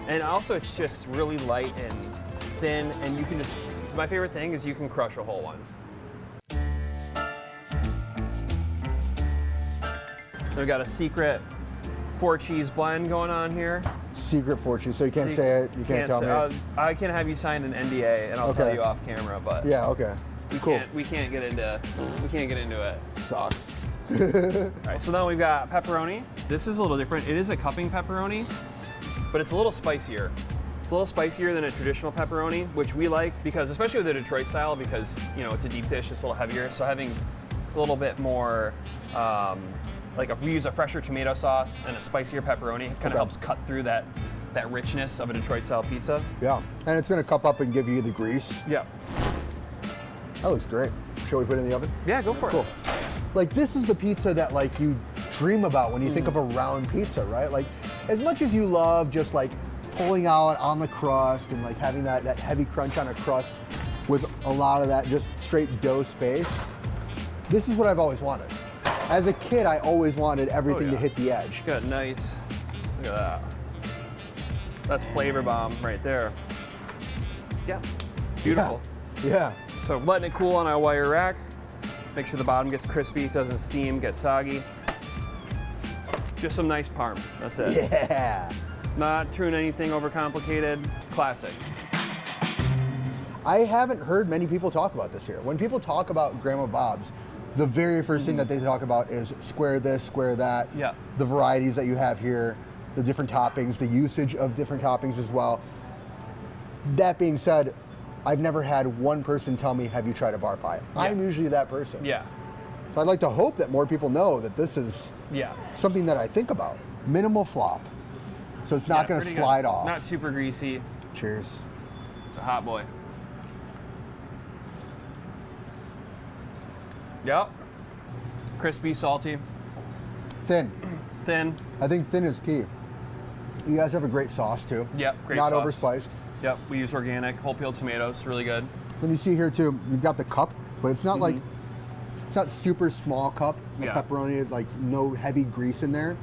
And also it's just really light and thin, and you can just, my favorite thing is you can crush a whole one. We've got a secret 4-cheese blend going on here. Secret 4-cheese, so you can't say it, you can't tell me. I can have you sign an NDA and I'll tell you off camera, but. Yeah, okay. We can't get into it. Sucks. All right, so now we've got pepperoni. This is a little different. It is a cupping pepperoni, but it's a little spicier. It's a little spicier than a traditional pepperoni, which we like because, especially with the Detroit style, because it's a deep dish, it's a little heavier. So having a little bit more, we use a fresher tomato sauce and a spicier pepperoni, kind of helps cut through that richness of a Detroit style pizza. Yeah, and it's gonna cup up and give you the grease. Yeah. That looks great. Shall we put it in the oven? Yeah, go for it. Cool. Like, this is the pizza that you dream about when you think of a round pizza, right? Like, as much as you love just pulling out on the crust and having that heavy crunch on a crust with a lot of that just straight dough space, this is what I've always wanted. As a kid, I always wanted everything to hit the edge. Got nice. Look at that. That's flavor bomb right there. Yeah. Beautiful. Yeah. So letting it cool on our wire rack. Make sure the bottom gets crispy, doesn't steam, get soggy. Just some nice parm. That's it. Yeah. Not doing anything overcomplicated. Classic. I haven't heard many people talk about this here. When people talk about Grandma Bob's, the very first thing that they talk about is square this, square that. Yeah. The varieties that you have here, the different toppings, the usage of different toppings as well. That being said, I've never had one person tell me, have you tried a bar pie? Yeah. I'm usually that person. Yeah. So I'd like to hope that more people know that this is something that I think about. Minimal flop. So it's not going to slide off. Not super greasy. Cheers. It's a hot boy. Yep. Crispy, salty. Thin. Thin. I think thin is key. You guys have a great sauce too. Yep, great sauce. sauce. Not overspiced. Yep, we use organic, whole peeled tomatoes, really good. Then you see here too, you've got the cup, but it's not it's not super small cup of pepperoni, no heavy grease in there.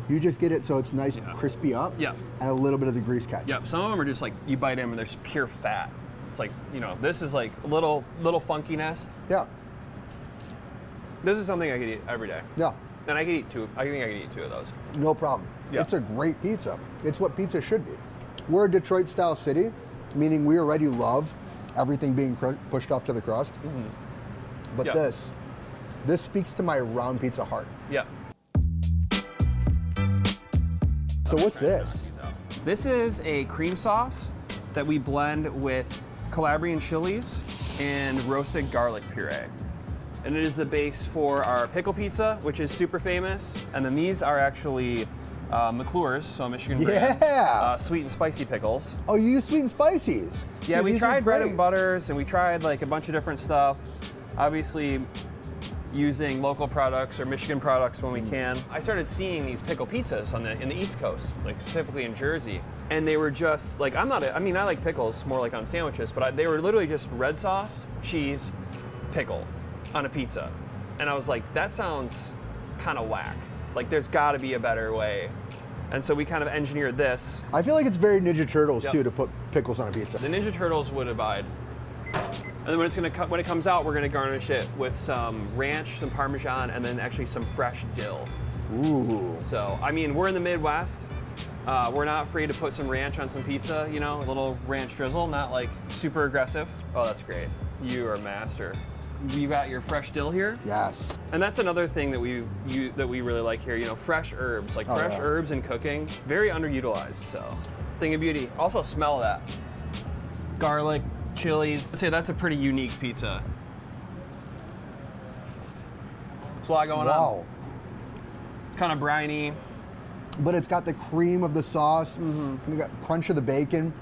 You just get it so it's nice, crispy up, and a little bit of the grease catch. Yep, some of them are just you bite in and there's pure fat. It's this is a little funkiness. Yeah. This is something I could eat every day. Yeah. And I could eat two. I think I could eat two of those. No problem. Yeah. It's a great pizza. It's what pizza should be. We're a Detroit style city, meaning we already love everything being pushed off to the crust. But this speaks to my round pizza heart. Yeah. So what's this? This is a cream sauce that we blend with Calabrian chilies and roasted garlic puree. And it is the base for our pickle pizza, which is super famous. And then these are actually McClure's, so Michigan brand. Sweet and spicy pickles. Oh, you use sweet and spices? Yeah, Dude, we these tried are bread great. and butters, and we tried a bunch of different stuff. Obviously, using local products or Michigan products when we can. I started seeing these pickle pizzas in the East Coast, specifically in Jersey, and they were just I like pickles more on sandwiches, but they were literally just red sauce, cheese, pickle on a pizza. And I was like, that sounds kind of whack. There's got to be a better way. And so we kind of engineered this. I feel like it's very Ninja Turtles too to put pickles on a pizza. The Ninja Turtles would abide. And then when it comes out, we're gonna garnish it with some ranch, some Parmesan, and then actually some fresh dill. Ooh. So, we're in the Midwest. We're not afraid to put some ranch on some pizza, a little ranch drizzle, not super aggressive. Oh, that's great. You are a master. You got your fresh dill here? Yes. And that's another thing that we really like here, fresh herbs. Fresh herbs in cooking, very underutilized, so. Thing of beauty. Also smell that. Garlic, chilies. I'd say that's a pretty unique pizza. There's a lot going on. Kind of briny. But it's got the cream of the sauce. You got crunch of the bacon,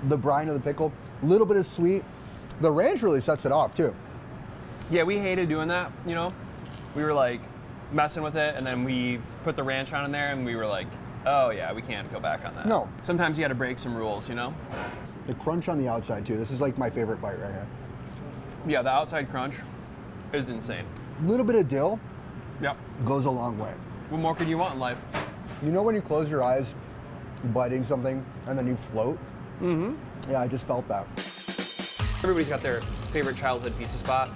the brine of the pickle, a little bit of sweet. The ranch really sets it off too. Yeah, we hated doing that, We were messing with it, and then we put the ranch on in there, and we were like, oh yeah, we can't go back on that. No. Sometimes you gotta break some rules, The crunch on the outside too. This is my favorite bite right here. Yeah, the outside crunch is insane. A little bit of dill goes a long way. What more could you want in life? You know when you close your eyes, biting something, and then you float? Yeah, I just felt that. Everybody's got their favorite childhood pizza spot,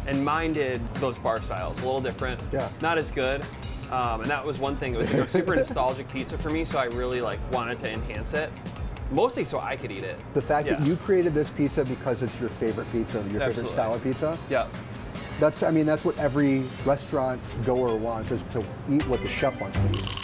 and mine did those bar styles, a little different. Yeah. Not as good. And that was one thing. It was a super nostalgic pizza for me, so I really wanted to enhance it Mostly so I could eat it. The fact that you created this pizza because it's your favorite pizza, your favorite style of pizza. Yeah. That's what every restaurant goer wants, is to eat what the chef wants to eat.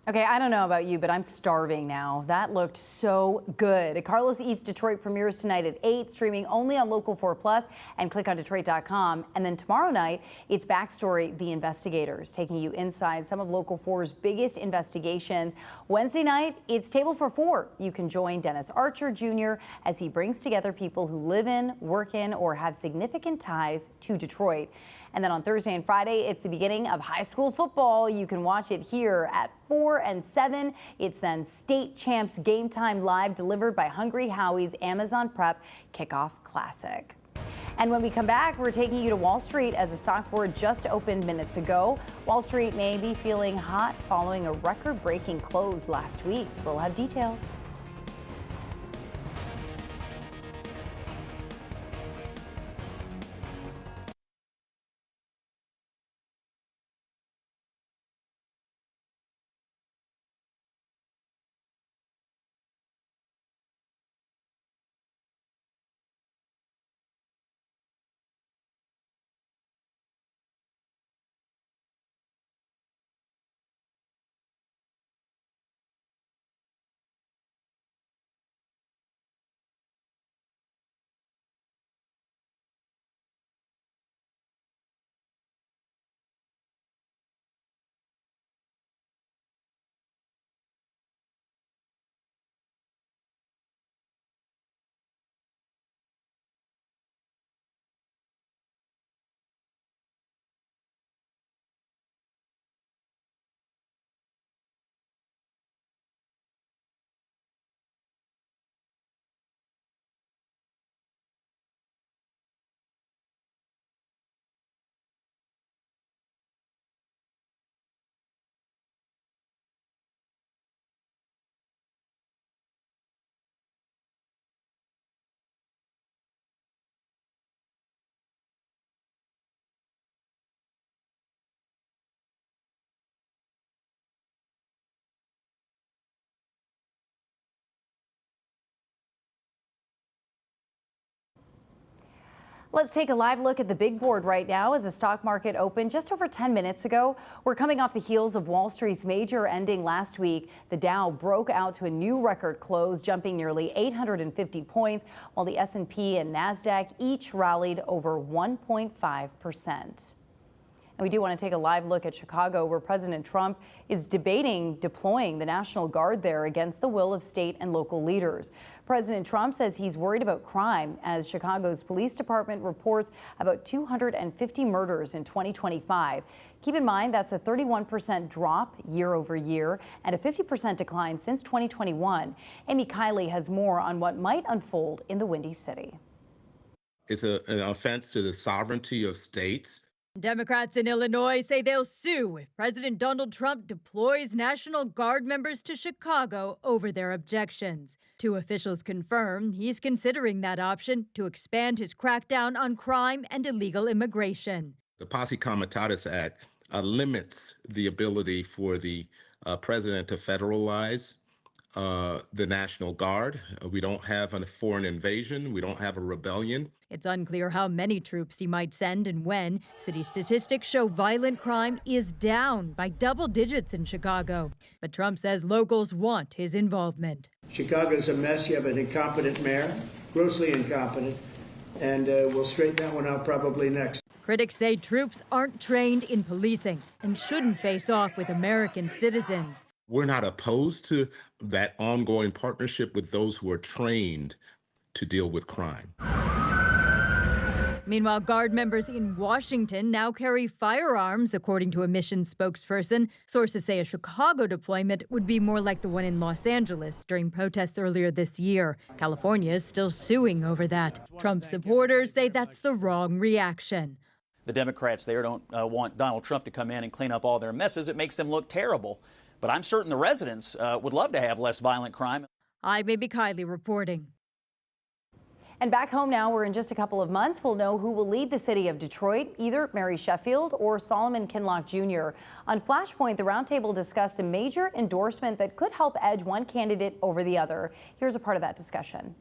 Okay, I don't know about you, but I'm starving now. That looked so good. Carlos Eats Detroit premieres tonight at 8, streaming only on Local 4 Plus and clickondetroit.com. And then tomorrow night, it's Backstory, The Investigators, taking you inside some of Local 4's biggest investigations. Wednesday night, it's Table for Four. You can join Dennis Archer Jr. as he brings together people who live in, work in, or have significant ties to Detroit. And then on Thursday and Friday, it's the beginning of high school football. You can watch it here at 4 and 7. It's then State Champs Game Time Live, delivered by Hungry Howie's Amazon Prep Kickoff Classic. And when we come back, we're taking you to Wall Street as the stock board just opened minutes ago. Wall Street may be feeling hot following a record-breaking close last week. We'll have details. Let's take a live look at the big board right now as the stock market opened just over 10 minutes ago. We're coming off the heels of Wall Street's major ending last week. The Dow broke out to a new record close, jumping nearly 850 points, while the S&P and NASDAQ each rallied over 1.5%. And we do want to take a live look at Chicago, where President Trump is debating deploying the National Guard there against the will of state and local leaders. President Trump says he's worried about crime as Chicago's police department reports about 250 murders in 2025. Keep in mind that's a 31% drop year over year and a 50% decline since 2021. Amy Kiley has more on what might unfold in the Windy City. It's an offense to the sovereignty of states. Democrats in Illinois say they'll sue if President Donald Trump deploys National Guard members to Chicago over their objections. Two officials confirm he's considering that option to expand his crackdown on crime and illegal immigration. The Posse Comitatus Act limits the ability for the president to federalize the National Guard. We don't have a foreign invasion. We don't have a rebellion. It's unclear how many troops he might send and when. City statistics show violent crime is down by double digits in Chicago. But Trump says locals want his involvement. Chicago's a mess. You have an incompetent mayor, grossly incompetent, and we'll straighten that one out probably next. Critics say troops aren't trained in policing and shouldn't face off with American citizens. We're not opposed to that ongoing partnership with those who are trained to deal with crime. Meanwhile, Guard members in Washington now carry firearms, according to a mission spokesperson. Sources say a Chicago deployment would be more like the one in Los Angeles during protests earlier this year. California is still suing over that. Trump supporters say that's the wrong reaction. The Democrats there don't want Donald Trump to come in and clean up all their messes. It makes them look terrible. But I'm certain the residents would love to have less violent crime. I'm Amy Kiley reporting. And back home now, where in just a couple of months, we'll know who will lead the city of Detroit, either Mary Sheffield or Solomon Kinloch Jr. On Flashpoint, the roundtable discussed a major endorsement that could help edge one candidate over the other. Here's a part of that discussion.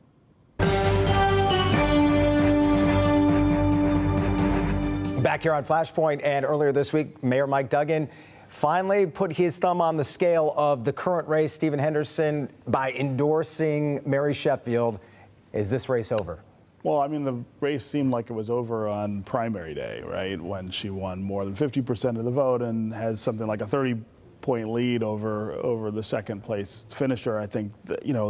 Back here on Flashpoint, and earlier this week, Mayor Mike Duggan finally put his thumb on the scale of the current race, Stephen Henderson, by endorsing Mary Sheffield. Is this race over? Well, I mean, the race seemed like it was over on primary day, right, when she won more than 50% of the vote and has something like a 30-point lead over the second place finisher. I think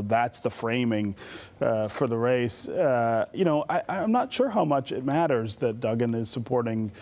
that's the framing for the race. I'm not sure how much it matters that Duggan is supporting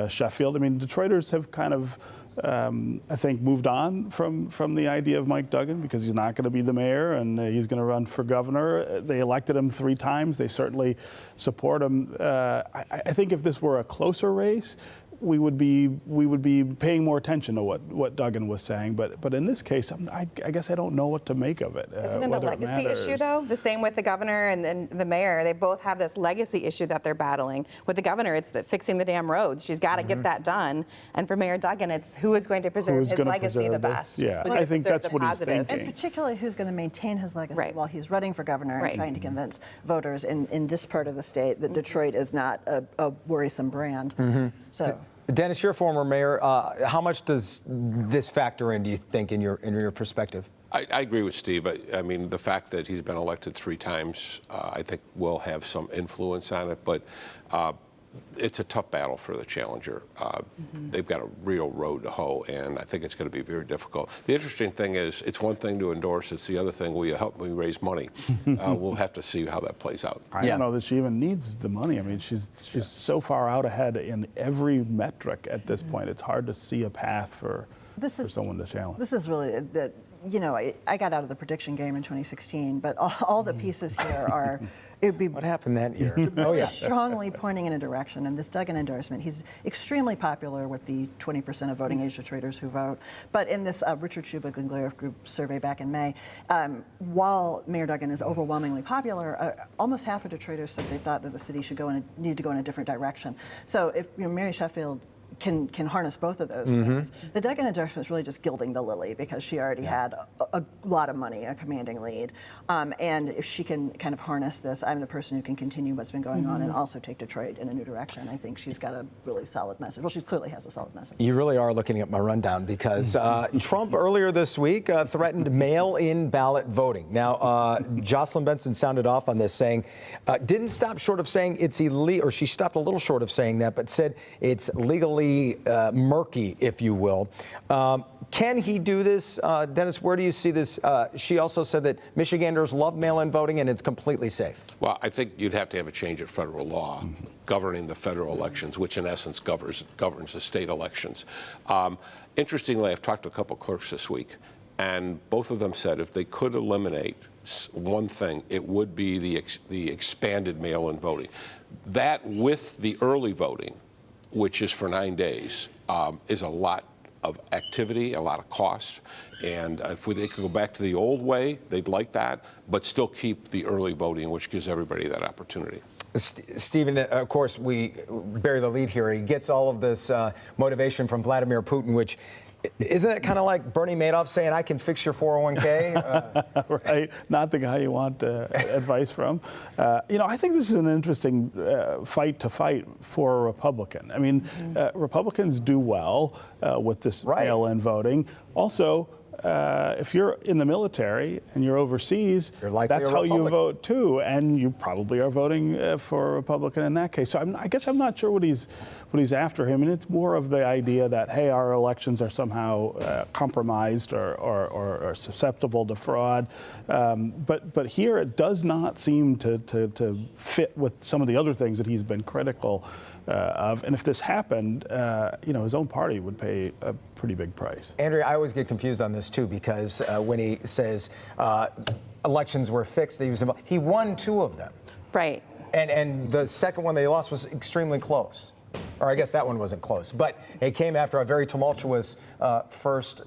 Sheffield. I mean, Detroiters have kind of I think moved on from the idea of Mike Duggan because he's not going to be the mayor and he's going to run for governor. They elected him 3 times. They certainly support him. I think if this were a closer race, we would be paying more attention to what Duggan was saying. But in this case, I guess I don't know what to make of it. Isn't it a legacy issue, though? The same with the governor and then the mayor. They both have this legacy issue that they're battling. With the governor, it's fixing the damn roads. She's got to get that done. And for Mayor Duggan, it's who is going to preserve his legacy the best. Yeah, I think that's what he's thinking. And particularly who's going to maintain his legacy while he's running for governor and trying to convince voters in this part of the state that Detroit is not a worrisome brand. So. Dennis, you're a former mayor. How much does this factor in, do you think, in your perspective? I agree with Steve. I mean, the fact that he's been elected 3 times, I think will have some influence on it. But it's a tough battle for the challenger. They've got a real road to hoe, and I think it's going to be very difficult. The interesting thing is, it's one thing to endorse, it's the other thing, will you help me raise money? We'll have to see how that plays out. I don't know that she even needs the money. I mean, she's so far out ahead in every metric at this point. It's hard to see a path for someone to challenge. This is really, I got out of the prediction game in 2016, but all the pieces here are... It would be what happened that year? Oh yeah, strongly pointing in a direction. And this Duggan endorsement, he's extremely popular with the 20% of voting age Detroiters who vote. But in this Richard Schubach and Glariff Group survey back in May, while Mayor Duggan is overwhelmingly popular, almost half of Detroiters said they thought that the city should need to go in a different direction. So if Mary Sheffield can harness both of those things. The Duggan endorsement is really just gilding the lily because she already had a lot of money, a commanding lead. And if she can kind of harness this, I'm the person who can continue what's been going on and also take Detroit in a new direction. I think she's got a really solid message. Well, she clearly has a solid message. You really are looking at my rundown because Trump earlier this week threatened mail-in ballot voting. Now, Jocelyn Benson sounded off on this saying, didn't stop short of saying it's illegal, or she stopped a little short of saying that, but said it's legally murky, if you will. Can he do this? Dennis, where do you see this? She also said that Michiganders love mail-in voting and it's completely safe. Well, I think you'd have to have a change of federal law governing the federal elections, which in essence governs the state elections. Interestingly, I've talked to a couple clerks this week, and both of them said if they could eliminate one thing, it would be the expanded mail-in voting. That with the early voting, which is for 9 days, is a lot of activity, a lot of cost. And if they could go back to the old way, they'd like that, but still keep the early voting, which gives everybody that opportunity. Stephen, of course, we bury the lead here. He gets all of this motivation from Vladimir Putin, which isn't it kind of like Bernie Madoff saying, I can fix your 401k? Right, not the guy you want advice from. I think this is an interesting fight to fight for a Republican. I mean, Republicans do well with this mail-in voting. Also, if you're in the military and you're overseas, that's how you vote too, and you probably are voting for a Republican in that case. So I guess I'm not sure what he's after him, and it's more of the idea that, hey, our elections are somehow compromised or susceptible to fraud. But here it does not seem to fit with some of the other things that he's been critical of. And if this happened, his own party would pay a pretty big price. Andrea, I always get confused on this too, because when he says elections were fixed, he won 2 of them. Right. And the second one they lost was extremely close. Or I guess that one wasn't close. But it came after a very tumultuous first.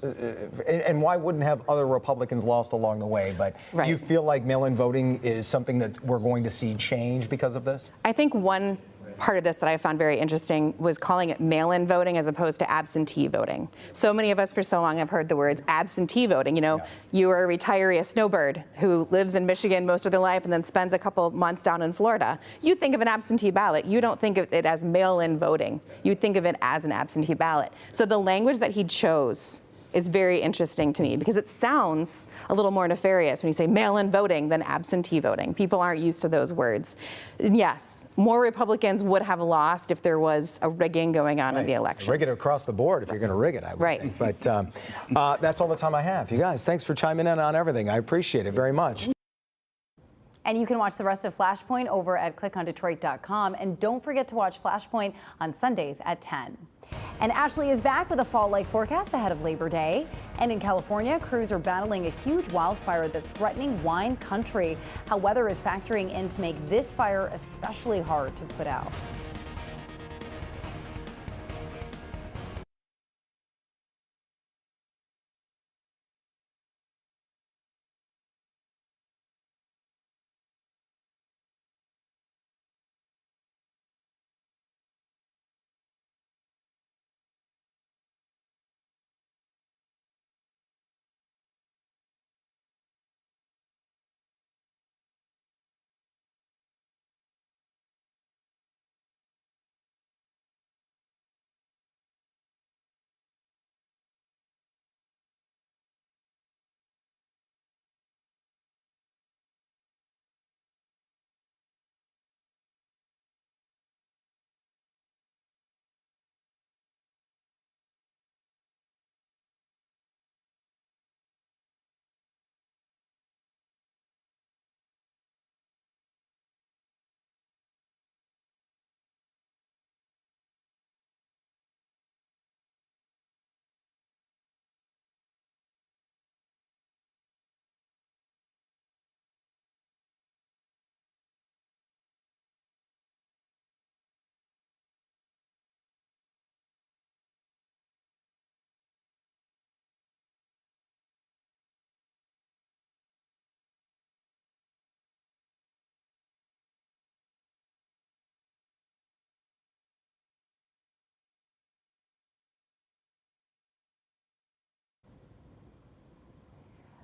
And why wouldn't have other Republicans lost along the way? But Right. you feel like mail-in voting is something that we're going to see change because of this? I think one part of this that I found very interesting was calling it mail-in voting as opposed to absentee voting. So many of us for so long have heard the words absentee voting. You know, you are a retiree, a snowbird who lives in Michigan most of their life and then spends a couple months down in Florida. You think of an absentee ballot. You don't think of it as mail-in voting. You think of it as an absentee ballot. So the language that he chose is very interesting to me because it sounds a little more nefarious when you say mail-in voting than absentee voting. People aren't used to those words. And yes, more Republicans would have lost if there was a rigging going on in the election. Rig it across the board if you're going to rig it, I would think. But that's all the time I have. You guys, thanks for chiming in on everything. I appreciate it very much. And you can watch the rest of Flashpoint over at clickondetroit.com. And don't forget to watch Flashpoint on Sundays at 10. And Ashley is back with a fall-like forecast ahead of Labor Day. And in California, crews are battling a huge wildfire that's threatening wine country. How weather is factoring in to make this fire especially hard to put out.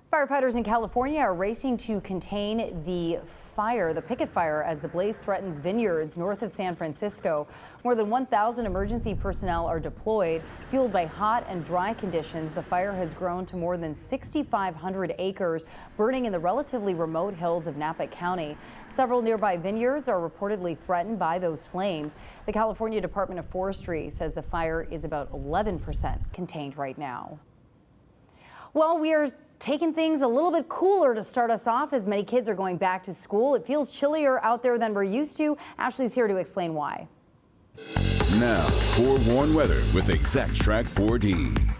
Firefighters in California are racing to contain the fire, the picket fire, as the blaze threatens vineyards north of San Francisco. More than 1,000 emergency personnel are deployed. Fueled by hot and dry conditions, the fire has grown to more than 6,500 acres, burning in the relatively remote hills of Napa County. Several nearby vineyards are reportedly threatened by those flames. The California Department of Forestry says the fire is about 11% contained right now. Well, we are taking things a little bit cooler to start us off as many kids are going back to school. It feels chillier out there than we're used to. Ashley's here to explain why. Now, forewarned weather with Exact Track 4D.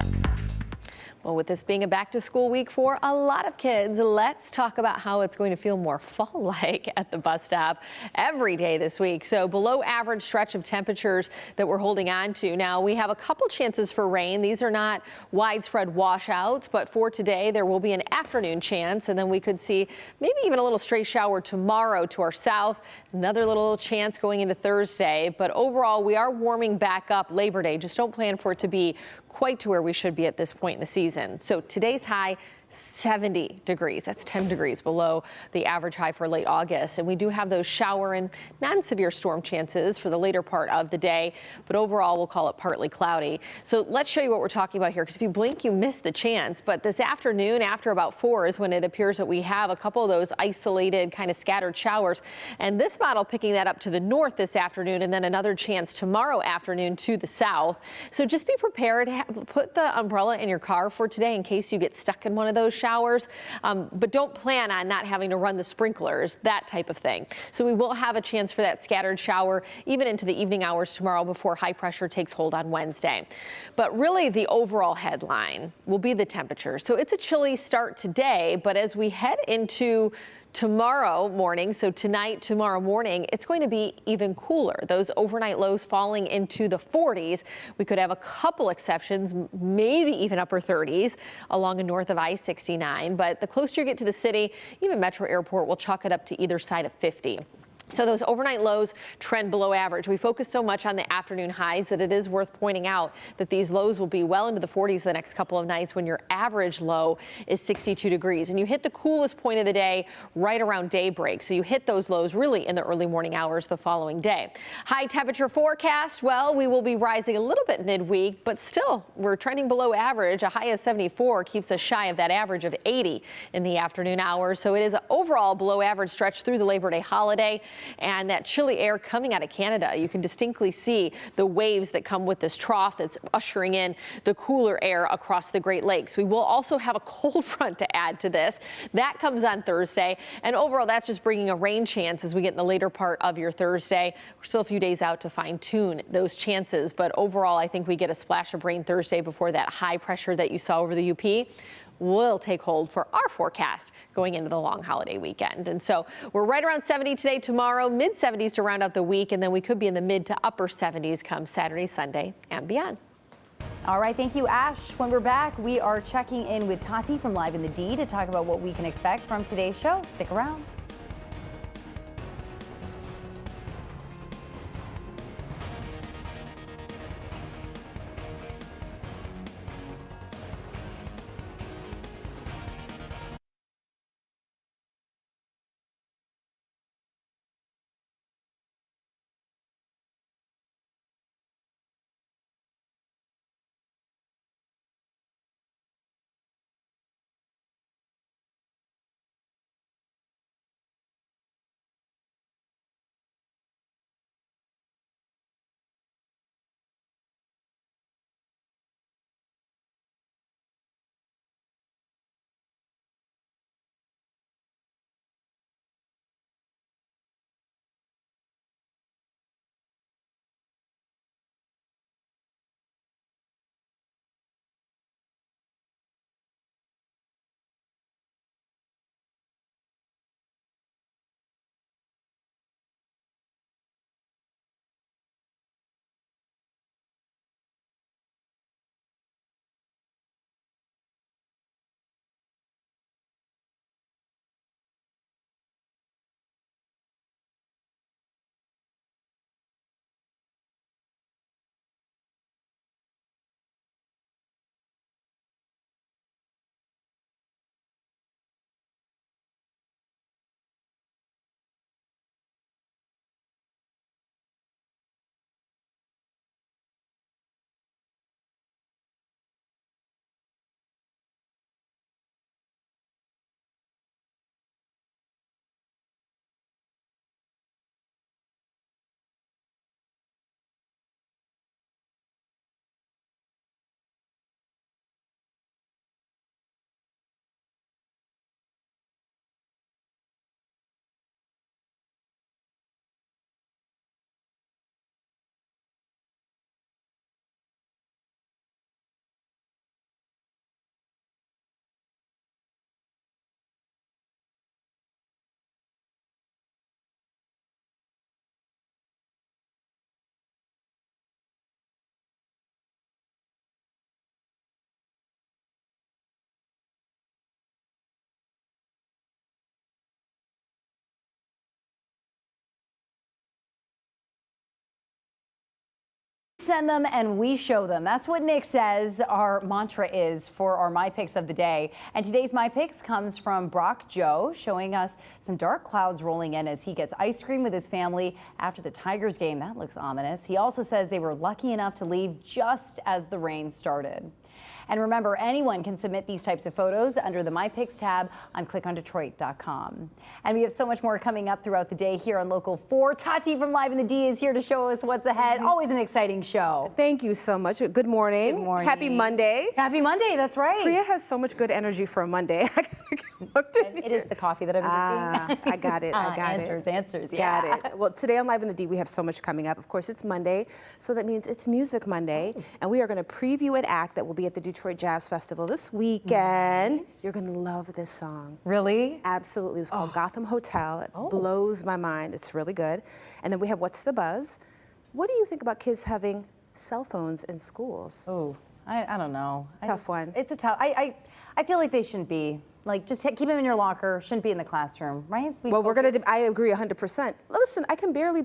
Well, with this being a back-to-school week for a lot of kids, let's talk about how it's going to feel more fall-like at the bus stop every day this week. So below average stretch of temperatures that we're holding on to. Now, we have a couple chances for rain. These are not widespread washouts, but for today, there will be an afternoon chance, and then we could see maybe even a little stray shower tomorrow to our south. Another little chance going into Thursday. But overall, we are warming back up Labor Day. Just don't plan for it to be quite to where we should be at this point in the season. So today's high, 70 degrees. That's 10 degrees below the average high for late August. And we do have those shower and non-severe storm chances for the later part of the day. But overall, we'll call it partly cloudy. So let's show you what we're talking about here, because if you blink, you miss the chance. But this afternoon, after about 4 is when it appears that we have a couple of those isolated kind of scattered showers. And this model picking that up to the north this afternoon, and then another chance tomorrow afternoon to the south. So just be prepared. Put the umbrella in your car for today in case you get stuck in one of those showers, but don't plan on not having to run the sprinklers, that type of thing. So we will have a chance for that scattered shower even into the evening hours tomorrow before high pressure takes hold on Wednesday. But really the overall headline will be the temperature. So it's a chilly start today, but as we head into tomorrow morning, so tonight, tomorrow morning, it's going to be even cooler. Those overnight lows falling into the 40s. We could have a couple exceptions, maybe even upper 30s along and north of I-69. But the closer you get to the city, even Metro Airport will chalk it up to either side of 50. So those overnight lows trend below average. We focus so much on the afternoon highs that it is worth pointing out that these lows will be well into the 40s the next couple of nights when your average low is 62 degrees. And you hit the coolest point of the day right around daybreak. So you hit those lows really in the early morning hours the following day. High temperature forecast, well, we will be rising a little bit midweek, but still we're trending below average. A high of 74 keeps us shy of that average of 80 in the afternoon hours. So it is an overall below average stretch through the Labor Day holiday. And that chilly air coming out of Canada, you can distinctly see the waves that come with this trough that's ushering in the cooler air across the Great Lakes. We will also have a cold front to add to this. That comes on Thursday. And overall, that's just bringing a rain chance as we get in the later part of your Thursday. We're still a few days out to fine tune those chances. But overall, I think we get a splash of rain Thursday before that high pressure that you saw over the UP will take hold for our forecast going into the long holiday weekend. And so we're right around 70 today, tomorrow, mid 70s to round out the week, and then we could be in the mid to upper 70s come Saturday, Sunday, and beyond. All right, thank you, Ash. When we're back, we are checking in with Tati from Live in the D to talk about what we can expect from today's show. Stick around. Send them and we show them. That's what Nick says our mantra is for our My Picks of the day. And today's My Picks comes from Brock Joe, showing us some dark clouds rolling in as he gets ice cream with his family after the Tigers game. That looks ominous. He also says they were lucky enough to leave just as the rain started. And remember, anyone can submit these types of photos under the My Picks tab on clickondetroit.com. And we have so much more coming up throughout the day here on Local 4. Tati from Live in the D is here to show us what's ahead. Always an exciting show. Thank you so much. Good morning. Good morning. Happy Monday. Happy Monday, that's right. Priya has so much good energy for a Monday. It is the coffee that I'm drinking. I got it. I got it. Answers, yeah. Got it. Well, today on Live in the D, we have so much coming up. Of course, it's Monday, so that means it's Music Monday, and we are going to preview an act that will be at the Detroit Jazz Festival this weekend. You're going to love this song. Really? Absolutely. It's called Gotham Hotel. It blows my mind. It's really good. And then we have What's the Buzz? What do you think about kids having cell phones in schools? Oh, I don't know. Tough one. It's a tough. I feel like they shouldn't be. Like, just keep them in your locker. Shouldn't be in the classroom, right? Well, we're going to. I agree 100%. Listen, I can barely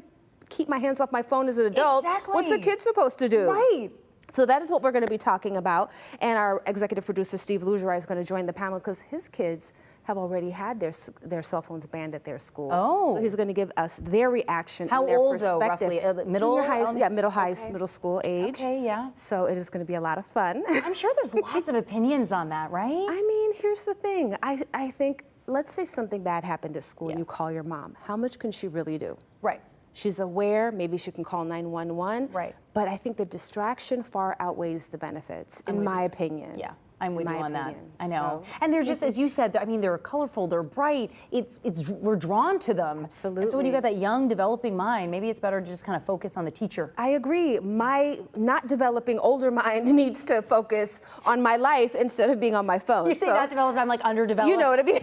keep my hands off my phone as an adult. Exactly. What's a kid supposed to do? Right. So that is what we're going to be talking about. And our executive producer, Steve Lugerai, is going to join the panel because his kids have already had their cell phones banned at their school. Oh. So he's going to give us their reaction How and their old, though, perspective. roughly? Middle? Junior high, yeah, middle school age. Okay, yeah. So it is going to be a lot of fun. I'm sure there's lots of opinions on that, right? I mean, here's the thing. I think, let's say something bad happened at school and you call your mom. How much can she really do? Right. She's aware, maybe she can call 911. Right. But I think the distraction far outweighs the benefits, in my opinion. Yeah. I'm with you on that. I know. So- And they're just, as you said, I mean, they're colorful, they're bright. We're drawn to them. Absolutely. And so when you got that young, developing mind, maybe it's better to just kind of focus on the teacher. I agree. My not developing older mind needs to focus on my life instead of being on my phone. You say not developed, I'm like underdeveloped. You know what I mean?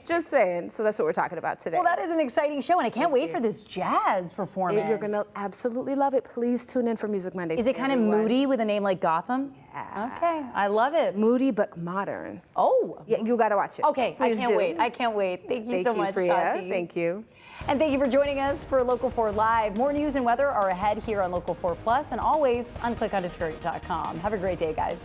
Just saying. So that's what we're talking about today. Well, that is an exciting show, and I can't wait for this jazz performance. You're going to absolutely love it. Please tune in for Music Monday. Is it kind of moody with a name like Gotham? Yeah. Okay, I love it. Moody but modern. Oh. Yeah, you got to watch it. Okay, Please I can't do. wait. I can't wait. Thank you so much, Priya. Tati. Thank you. And thank you for joining us for Local 4 Live. More news and weather are ahead here on Local 4 Plus and always on clickondetroit.com. Have a great day, guys.